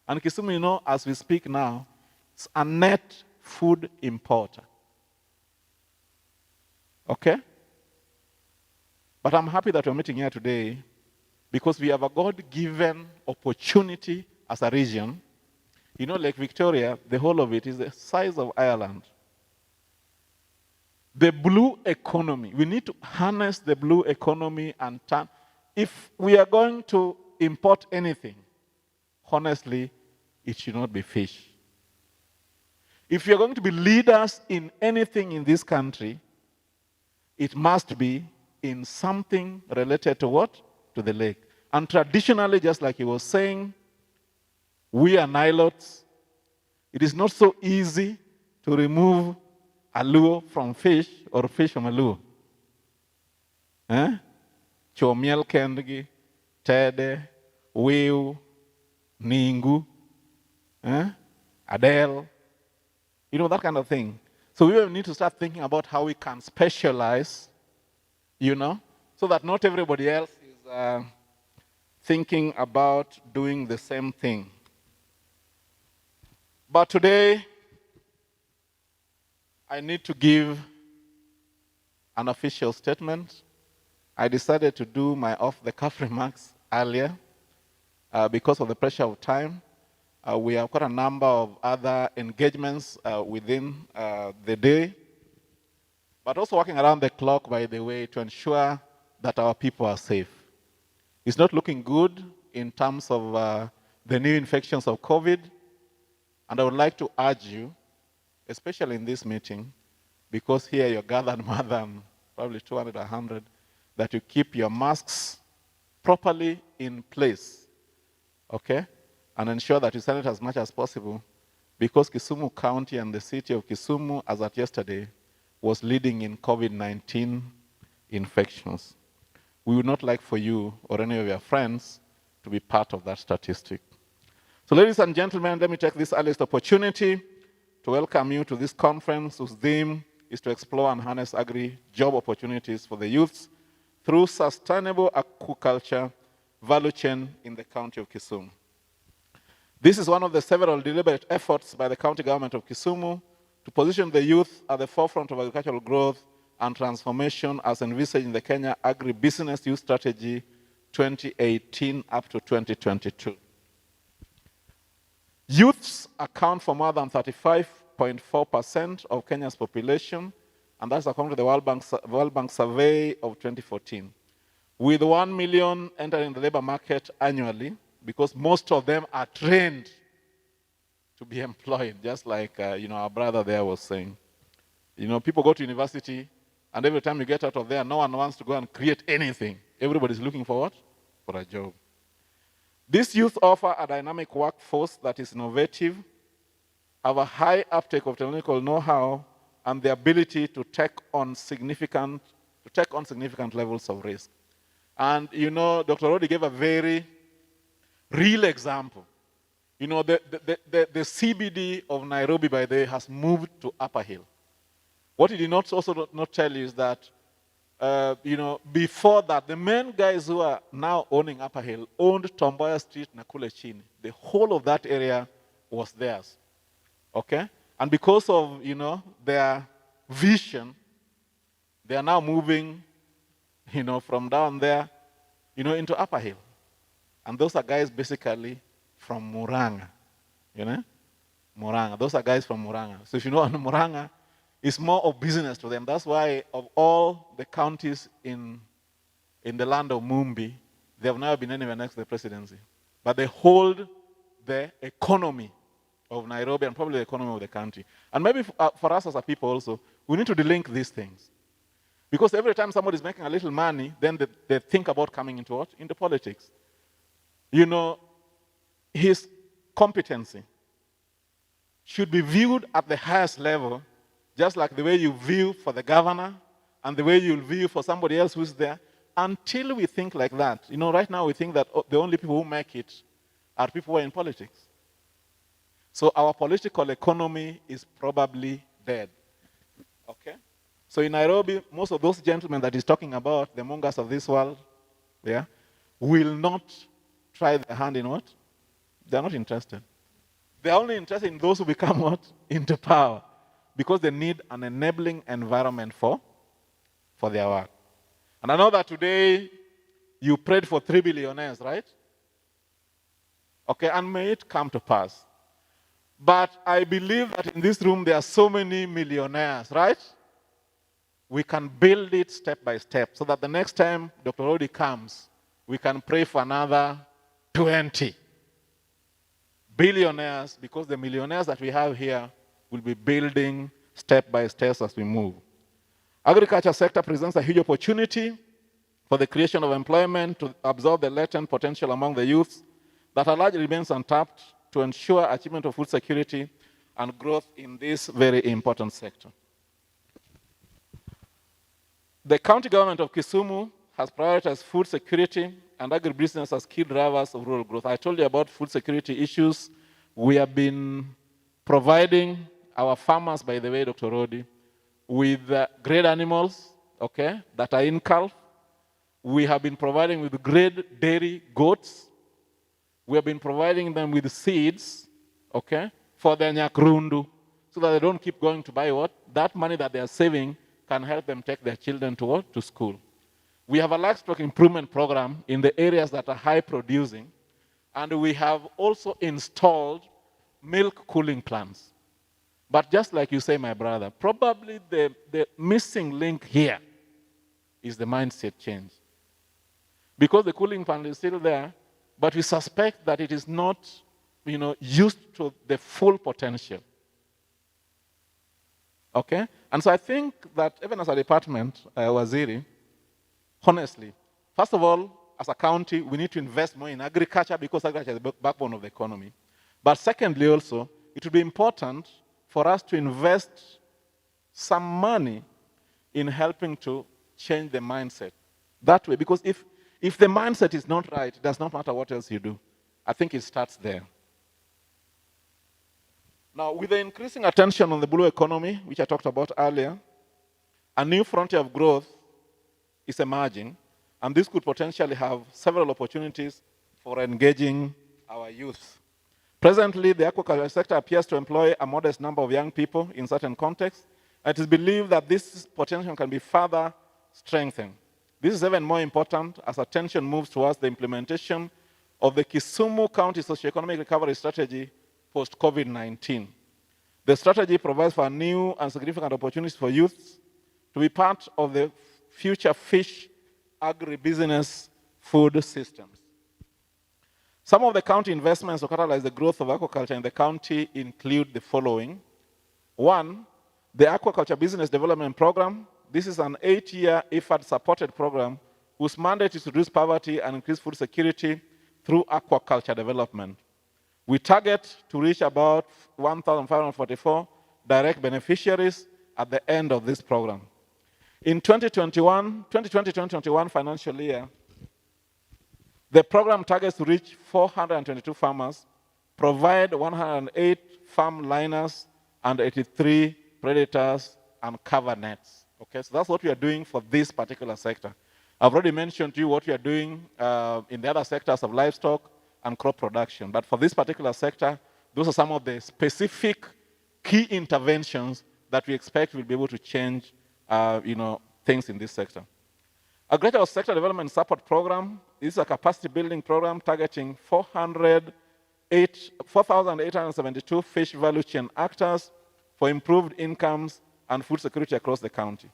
And Kisumu, as we speak now, it's a net food importer. Okay? But I'm happy that we're meeting here today because we have a God-given opportunity as a region. Lake Victoria, the whole of it is the size of Ireland. The blue economy, we need to harness the blue economy and turn. If we are going to import anything, honestly, it should not be fish. If you're going to be leaders in anything in this country, it must be in something related to what? To the lake. And traditionally, just like he was saying, we are Nilotes. It is not so easy to remove a lure from fish or fish from a lure. Chomiel kendgi, tede, wiu, ningu, adele, that kind of thing. So we need to start thinking about how we can specialize, so that not everybody else is thinking about doing the same thing. But today, I need to give an official statement. I decided to do my off-the-cuff remarks earlier because of the pressure of time. We have got a number of other engagements within the day, but also working around the clock, by the way, to ensure that our people are safe. It's not looking good in terms of the new infections of COVID, and I would like to urge you, especially in this meeting, because here you're gathered more than probably 200 or 100, that you keep your masks properly in place, okay? And ensure that you send it as much as possible, because Kisumu County and the city of Kisumu, as at yesterday, was leading in COVID-19 infections. We would not like for you or any of your friends to be part of that statistic. So ladies and gentlemen, let me take this earliest opportunity to welcome you to this conference whose theme is to explore and harness agri-job opportunities for the youths through sustainable aquaculture value chain in the county of Kisumu. This is one of the several deliberate efforts by the county government of Kisumu to position the youth at the forefront of agricultural growth and transformation as envisaged in the Kenya Agribusiness Youth Strategy 2018 up to 2022. Youths account for more than 35.4% of Kenya's population, and that's according to the World Bank survey of 2014. With 1 million entering the labor market annually, because most of them are trained to be employed, just like our brother there was saying. People go to university, and every time you get out of there, no one wants to go and create anything. Everybody's looking for what? For a job. These youth offer a dynamic workforce that is innovative, have a high uptake of technical know-how, and the ability to take on significant levels of risk. And Dr. Rodi gave a very real example. You know, the CBD of Nairobi, by the way, has moved to Upper Hill. What he did not also not tell you is that, you know, before that, the main guys who are now owning Upper Hill owned Tomboya Street na kule chini. The whole of that area was theirs. Okay? And because of, you know, their vision, they are now moving, you know, from down there, you know, into Upper Hill. And those are guys basically from Muranga, you know? Muranga. Those are guys from Muranga. So if you know Muranga, it's more of business to them. That's why of all the counties in the land of Mumbi, they have never been anywhere next to the presidency. But they hold the economy of Nairobi and probably the economy of the country. And maybe for us as a people also, we need to delink these things. Because every time somebody is making a little money, then they think about coming into what? Into politics. You know, his competency should be viewed at the highest level, just like the way you view for the governor and the way you'll view for somebody else who's there, until we think like that. You know, right now we think that the only people who make it are people who are in politics. So our political economy is probably dead. Okay? So in Nairobi, most of those gentlemen that he's talking about, the Mungas of this world, yeah, will not try their hand in what? They're not interested. They're only interested in those who become what? Into power. Because they need an enabling environment for their work. And I know that today you prayed for 3 billionaires, right? Okay, and may it come to pass. But I believe that in this room there are so many millionaires, right? We can build it step by step so that the next time Dr. Rodi comes, we can pray for another 20 billionaires, because the millionaires that we have here will be building step by step as we move. Agriculture sector presents a huge opportunity for the creation of employment to absorb the latent potential among the youths that are largely remains untapped to ensure achievement of food security and growth in this very important sector. The county government of Kisumu has prioritized food security and agribusiness as key drivers of rural growth. I told you about food security issues. We have been providing our farmers, by the way, Dr. Rodi, with grade animals, okay, that are in calf. We have been providing with grade dairy goats. We have been providing them with seeds, okay, for their nyakrundu, so that they don't keep going to buy what? That money that they are saving can help them take their children to what? To school. We have a livestock improvement program in the areas that are high producing, and we have also installed milk cooling plants. But just like you say, my brother, probably the missing link here is the mindset change. Because the cooling plant is still there, but we suspect that it is not, you know, used to the full potential. Okay? And so I think that even as a department, Waziri, honestly, first of all, as a county, we need to invest more in agriculture because agriculture is the backbone of the economy. But secondly also, it would be important for us to invest some money in helping to change the mindset. That way, because if the mindset is not right, it does not matter what else you do. I think it starts there. Now, with the increasing attention on the blue economy, which I talked about earlier, a new frontier of growth is emerging, and this could potentially have several opportunities for engaging our youth. Presently, the aquaculture sector appears to employ a modest number of young people in certain contexts, and it is believed that this potential can be further strengthened. This is even more important as attention moves towards the implementation of the Kisumu County Socioeconomic Recovery Strategy post-COVID-19. The strategy provides for new and significant opportunities for youths to be part of the future fish agribusiness food systems. Some of the county investments to catalyze the growth of aquaculture in the county include the following. One, the Aquaculture Business Development Program. This is an 8-year IFAD-supported program whose mandate is to reduce poverty and increase food security through aquaculture development. We target to reach about 1,544 direct beneficiaries at the end of this program. In 2020-2021 financial year, the program targets to reach 422 farmers provide 108 farm liners and 83 predators and cover nets. Okay, so that's what we are doing for this particular sector. I've already mentioned to you what we are doing in the other sectors of livestock and crop production. But for this particular sector, those are some of the specific key interventions that we expect will be able to change things in this sector. Agricultural Sector Development Support Program is a capacity building program targeting 4,872 fish value chain actors for improved incomes and food security across the county.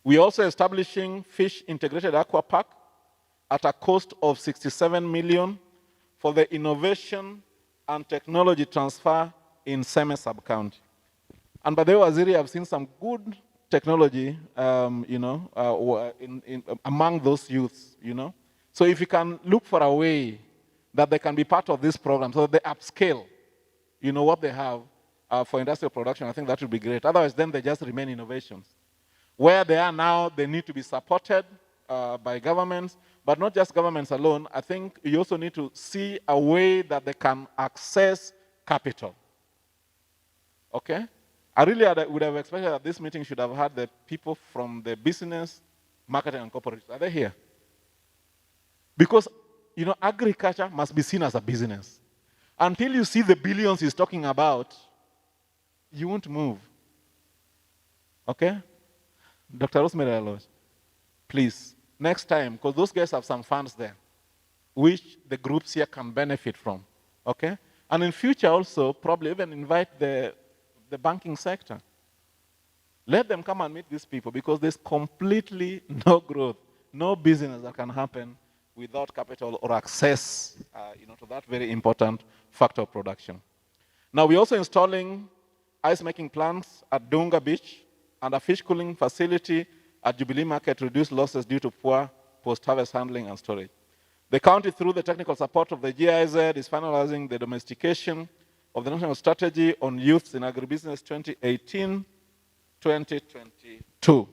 We are also establishing Fish Integrated Aqua Park at a cost of 67 million for the innovation and technology transfer in Seme sub-county. And by the way, Waziri, I've seen some good technology, among those youths, So if you can look for a way that they can be part of this program so that they upscale, what they have for industrial production, I think that would be great. Otherwise, then they just remain innovations. Where they are now, they need to be supported by governments, but not just governments alone. I think you also need to see a way that they can access capital. Okay? I really would have expected that this meeting should have had the people from the business, marketing, and corporate. Are they here? Because, agriculture must be seen as a business. Until you see the billions he's talking about, you won't move. Okay? Dr. Rosemary Alosh, please, next time, because those guys have some funds there, which the groups here can benefit from. Okay? And in future also, probably even invite the banking sector. Let them come and meet these people because there's completely no growth, no business that can happen without capital or access to that very important factor of production. Now, we're also installing ice-making plants at Dunga Beach and a fish cooling facility at Jubilee Market to reduce losses due to poor post-harvest handling and storage. The county, through the technical support of the GIZ, is finalizing the domestication of the National Strategy on Youth in Agribusiness 2018-2022.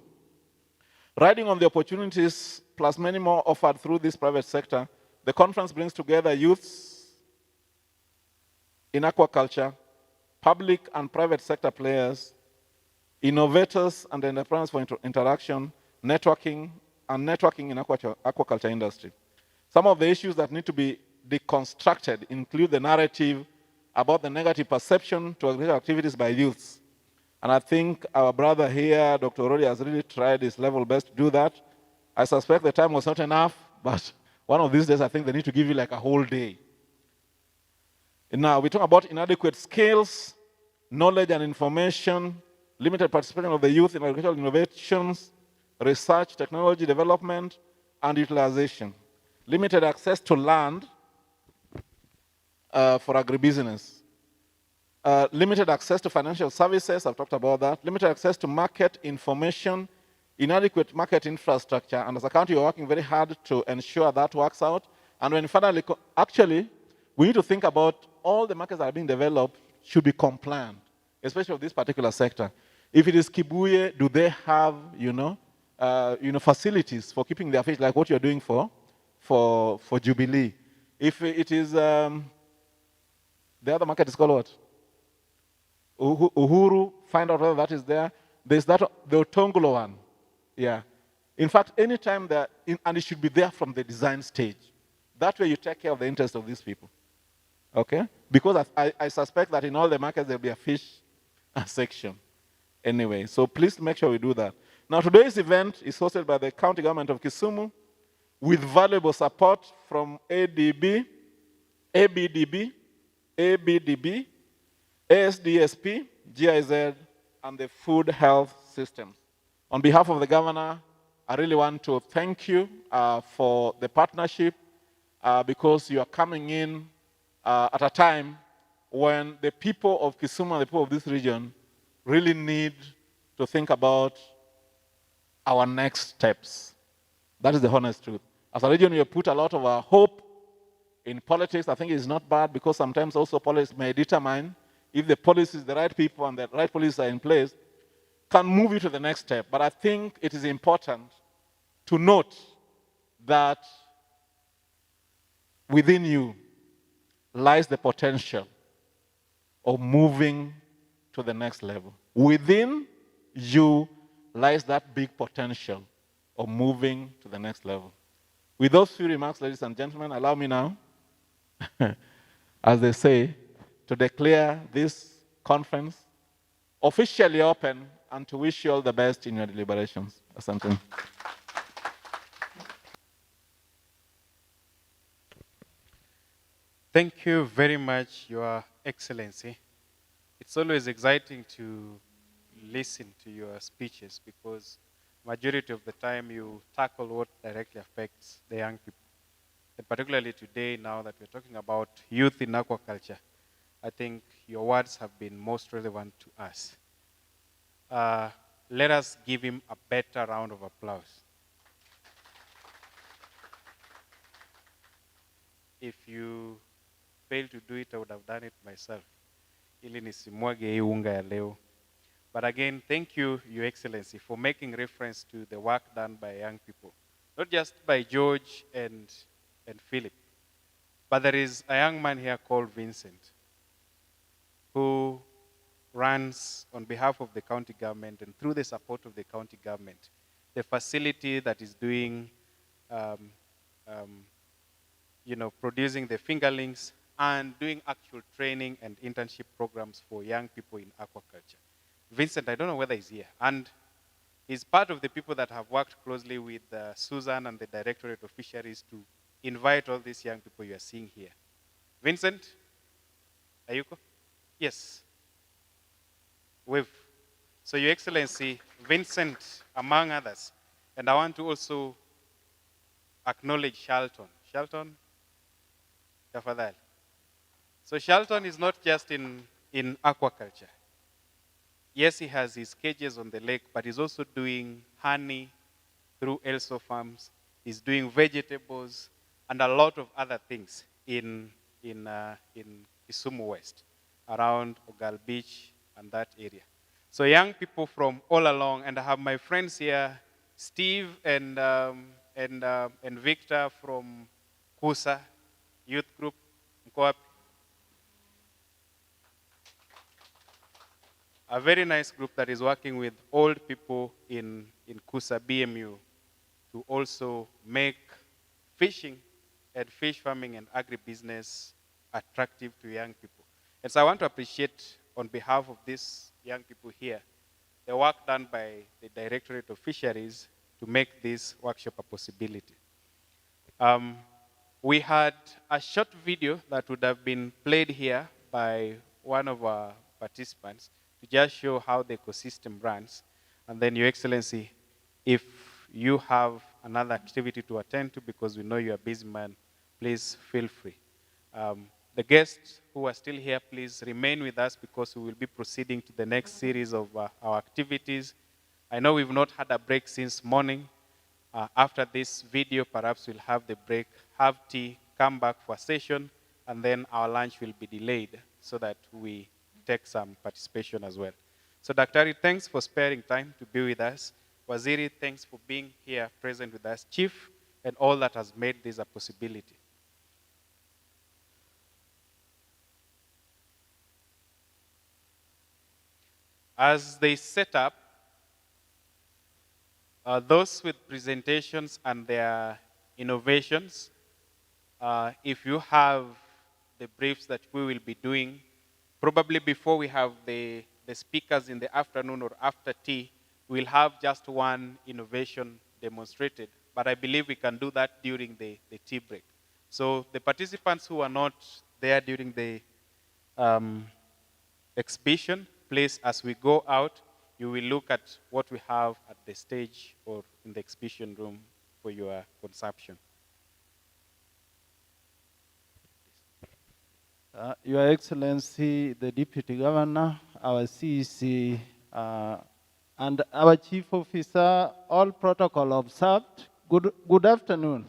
Riding on the opportunities, plus many more offered through this private sector, the conference brings together youths in aquaculture, public and private sector players, innovators and entrepreneurs for interaction, networking in aquaculture industry. Some of the issues that need to be deconstructed include the narrative about the negative perception to agricultural activities by youths. And I think our brother here, Dr. Orori, has really tried his level best to do that. I suspect the time was not enough, but one of these days I think they need to give you like a whole day. And now we talk about inadequate skills, knowledge and information, limited participation of the youth in agricultural innovations, research, technology development, and utilization. Limited access to land for agribusiness. Limited access to financial services, I've talked about that. Limited access to market information, inadequate market infrastructure, and as a country, we're working very hard to ensure that works out. And when finally, actually, we need to think about all the markets that are being developed should be compliant, especially of this particular sector. If it is Kibuye, do they have, facilities for keeping their fish like what you're doing for Jubilee? If it is, the other market is called what? Uhuru, find out whether that is there. There's that, the Otongulo one. Yeah. In fact, anytime and it should be there from the design stage. That way you take care of the interest of these people. Okay? Because I suspect that in all the markets there'll be a fish section. Anyway, so please make sure we do that. Now, today's event is hosted by the County Government of Kisumu with valuable support from ABDB, ASDSP, GIZ, and the Food Health Systems. On behalf of the governor, I really want to thank you for the partnership because you are coming in at a time when the people of Kisumu and the people of this region really need to think about our next steps. That is the honest truth. As a region, we have put a lot of our hope in politics. I think it's not bad because sometimes also politics may determine if the policies, the right people and the right policies are in place, can move you to the next step. But I think it is important to note that within you, lies the potential of moving to the next level. Within you lies that big potential of moving to the next level. With those few remarks, ladies and gentlemen, allow me now, as they say, to declare this conference officially open and to wish you all the best in your deliberations. Asante. Thank you very much, Your Excellency. It's always exciting to listen to your speeches because majority of the time you tackle what directly affects the young people. And particularly today, now that we're talking about youth in aquaculture, I think your words have been most relevant to us. Let us give him a better round of applause. If you failed to do it, I would have done it myself. Ili nisimwage hii unga ya leo. But again, thank you, Your Excellency, for making reference to the work done by young people. Not just by George and Philip, but there is a young man here called Vincent, who runs on behalf of the county government and through the support of the county government, the facility that is doing, producing the fingerlings and doing actual training and internship programs for young people in aquaculture. Vincent, I don't know whether he's here, and he's part of the people that have worked closely with Susan and the Directorate of Fisheries to invite all these young people you are seeing here. Vincent, Ayuko? Yes. Wave. So, Your Excellency, Vincent, among others, and I want to also acknowledge Shelton. Shelton, tafadhali. So Shelton is not just in aquaculture. Yes, he has his cages on the lake, but he's also doing honey through Elso farms. He's doing vegetables and a lot of other things in Kisumu West, around Ogal Beach and that area. So young people from all along, and I have my friends here, Steve and Victor from Kusa Youth Group. A very nice group that is working with old people in Kusa BMU to also make fishing and fish farming and agribusiness attractive to young people. And so I want to appreciate, on behalf of these young people here, the work done by the Directorate of Fisheries to make this workshop a possibility. We had a short video that would have been played here by one of our participants to just show how the ecosystem runs. And then, Your Excellency, if you have another activity to attend to, because we know you're a busy man, please feel free. The guests who are still here, please remain with us because we will be proceeding to the next series of our activities. I know we've not had a break since morning. After this video, perhaps we'll have the break, have tea, come back for a session, and then our lunch will be delayed so that we take some participation as well. So Daktari, thanks for sparing time to be with us. Waziri, thanks for being here present with us. Chief, and all that has made this a possibility. As they set up, those with presentations and their innovations, if you have the briefs that we will be doing, probably before we have the speakers in the afternoon or after tea, we'll have just one innovation demonstrated. But I believe we can do that during the tea break. So the participants who are not there during the exhibition, please, as we go out, you will look at what we have at the stage or in the exhibition room for your consumption. Your Excellency, the Deputy Governor, our CEC, and our Chief Officer, all protocol observed. Good afternoon.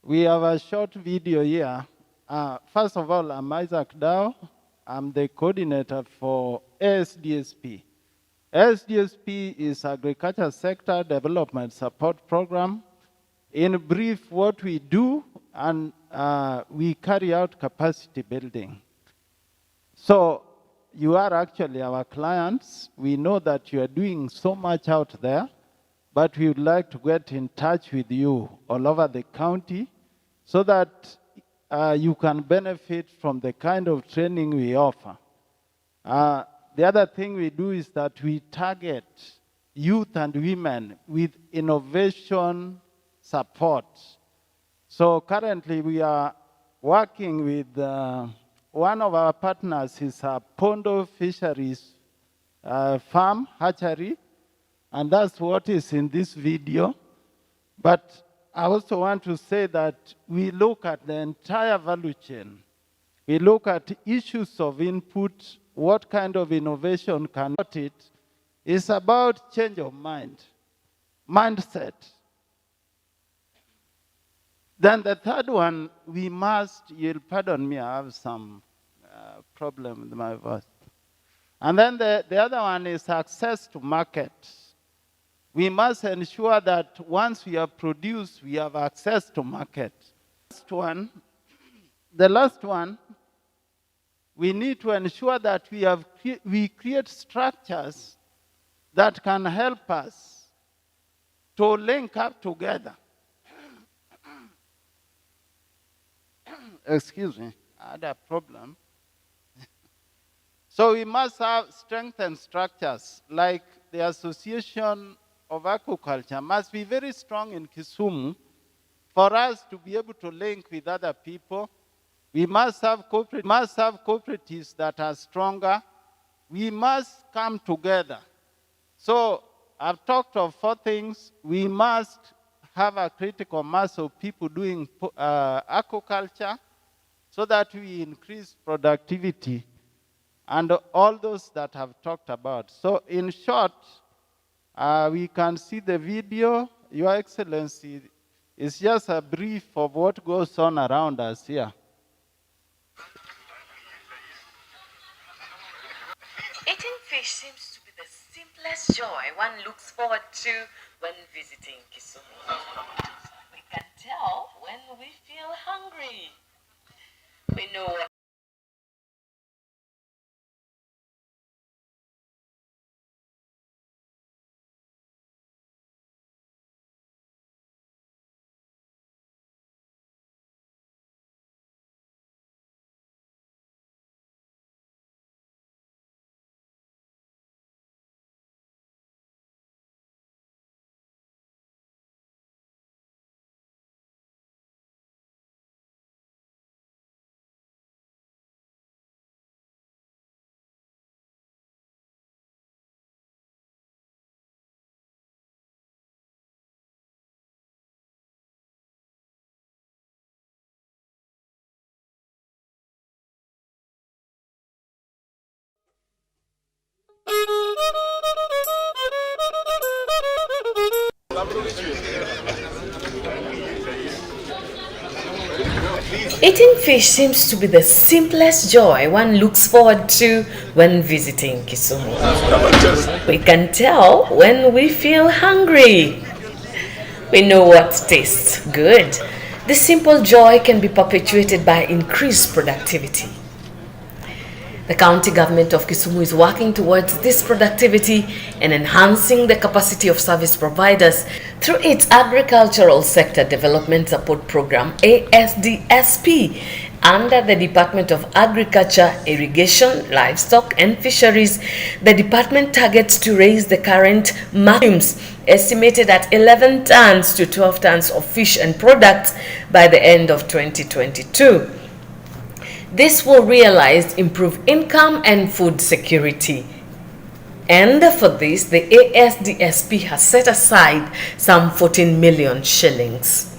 We have a short video here. First of all, I'm Isaac Dow. I'm the coordinator for ASDSP. ASDSP is Agriculture Sector Development Support Program. In brief, what we do and we carry out capacity building. So you are actually our clients. We know that you are doing so much out there, but we would like to get in touch with you all over the county so that you can benefit from the kind of training we offer. The other thing we do is that we target youth and women with innovation support. So currently we are working with one of our partners is a Pondo Fisheries farm, hatchery, and that's what is in this video. But I also want to say that we look at the entire value chain. We look at issues of input, what kind of innovation can it. It's about change of mindset. Then the third one, we must, you'll pardon me, I have some problem with my voice. And then the other one is access to market. We must ensure that once we have produced, we have access to market. The last one, we need to ensure that we create structures that can help us to link up together. Excuse me, I had a problem. So we must have strengthened structures, like the Association of Aquaculture must be very strong in Kisumu for us to be able to link with other people. We must have cooperatives that are stronger. We must come together. So I've talked of 4 things. We must have a critical mass of people doing aquaculture so that we increase productivity and all those that I've talked about. So in short, we can see the video. Your Excellency, it's just a brief of what goes on around us here. Eating fish seems to be the simplest joy one looks forward to when visiting Kisumu. We can tell when we feel hungry. We know what Eating fish seems to be the simplest joy one looks forward to when visiting Kisumu. We can tell when we feel hungry. We know what tastes good. This simple joy can be perpetuated by increased productivity. The county government of Kisumu is working towards this productivity and enhancing the capacity of service providers through its Agricultural Sector Development Support Program, ASDSP, under the Department of Agriculture, Irrigation, Livestock and Fisheries. The department targets to raise the current volumes, estimated at 11 tons to 12 tons of fish and products by the end of 2022. This will realize improved income and food security. And for this, the ASDSP has set aside some 14 million shillings.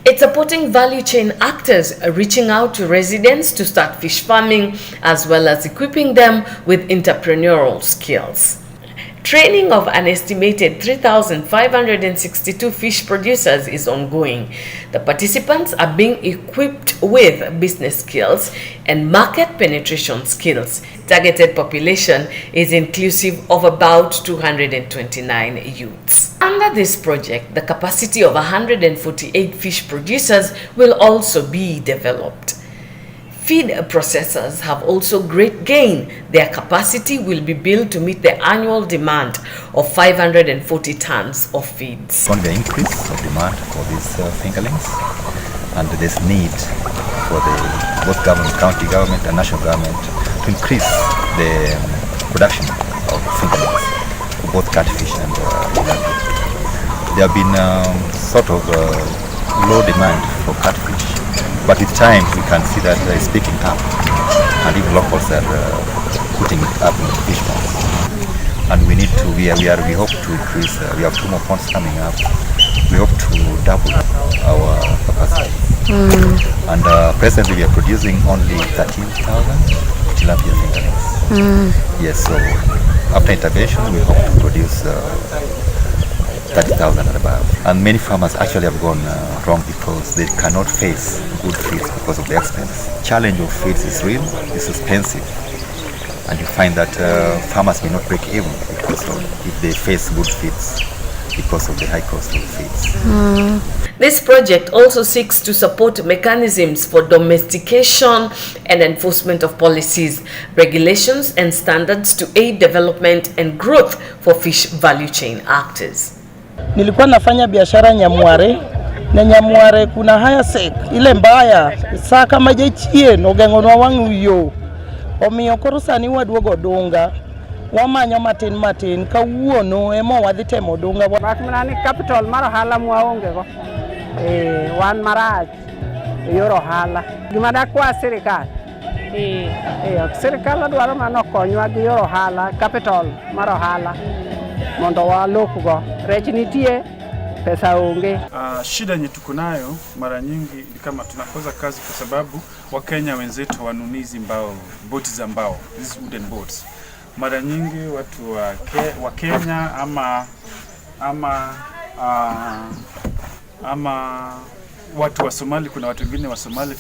It's supporting value chain actors, reaching out to residents to start fish farming, as well as equipping them with entrepreneurial skills. Training of an estimated 3,562 fish producers is ongoing. The participants are being equipped with business skills and market penetration skills. Targeted population is inclusive of about 229 youths. Under this project, the capacity of 148 fish producers will also be developed. Feed processors have also great gain. Their capacity will be built to meet the annual demand of 540 tons of feeds. On the increase of demand for these fingerlings, and there's need for both government, county government and national government to increase the production of fingerlings for both catfish and tilapia. There have been sort of low demand for catfish, but with time we can see that it's picking up, and even locals are putting it up in fish ponds. And we need to, we hope to increase, we have 2 more ponds coming up. We hope to double our capacity. And presently we are producing only 13,000 tilapia fingerlings. Yes, so after intervention we hope to produce 30,000 and above. And many farmers actually have gone wrong because they cannot face good feeds because of the expense. Challenge of feeds is real, it's expensive. And you find that farmers may not break even because of, if they face good feeds because of the high cost of feeds. This project also seeks to support mechanisms for domestication and enforcement of policies, regulations and standards to aid development and growth for fish value chain actors. Nilikuwa nafanya biashara Nyamware, na Nyamware kuna haya sek ile mbaya saa kama jechie no gengonwa wangu yo omiyo koro sani waduogo dunga wamanyo matin kawuono emo wadhi temo dunga mana ni capital mar ohala mwaonge go wan marach yoro ohala gima dakwa sirikal sirikal dwaro mano konywa gi yoro ohala capital mar ohala mondo walokgo rech nitie pesa onge. Shida yenye tuko nayo mara nyingi ni kama tunakosa kazi kwa sababu Wakenya wenzetu wanunizi mbao, boti za mbao, these wooden boats. Mara nyingi watu wa Kenya ama watu wa Somali, kuna watu wengine wa Somali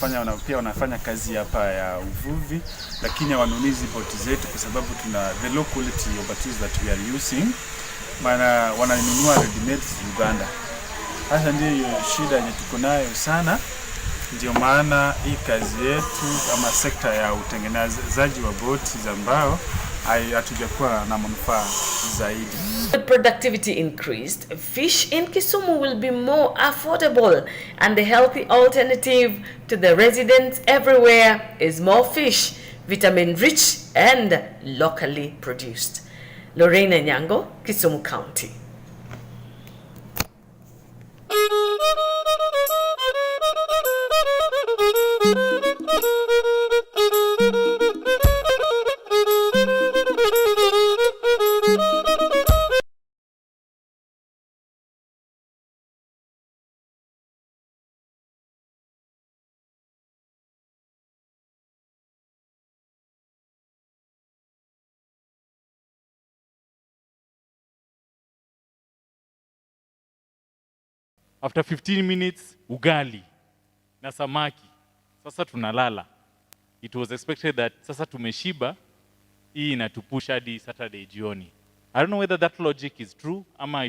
pia wanafanya kazi hapa ya uvuvi, lakini wanunizi boti zetu kwa sababu tuna the low quality of boats that we are using. Maana wananunua ready-made Uganda. Hasa ndio shida yenye tuko nayo sana. Ndio maana hii kazi yetu ama sekta ya utengenezaji wa boti za mbao hatujakuwa na manufaa zaidi. With productivity increased, fish in Kisumu will be more affordable, and the healthy alternative to the residents everywhere is more fish, vitamin rich and locally produced. Nyong'o, Kisumu County. After 15 minutes, ugali na samaki. Sasa tunalala. It was expected that sasa tumeshiba, hii inatupusha hadi Saturday jioni. I don't know whether that logic is true ama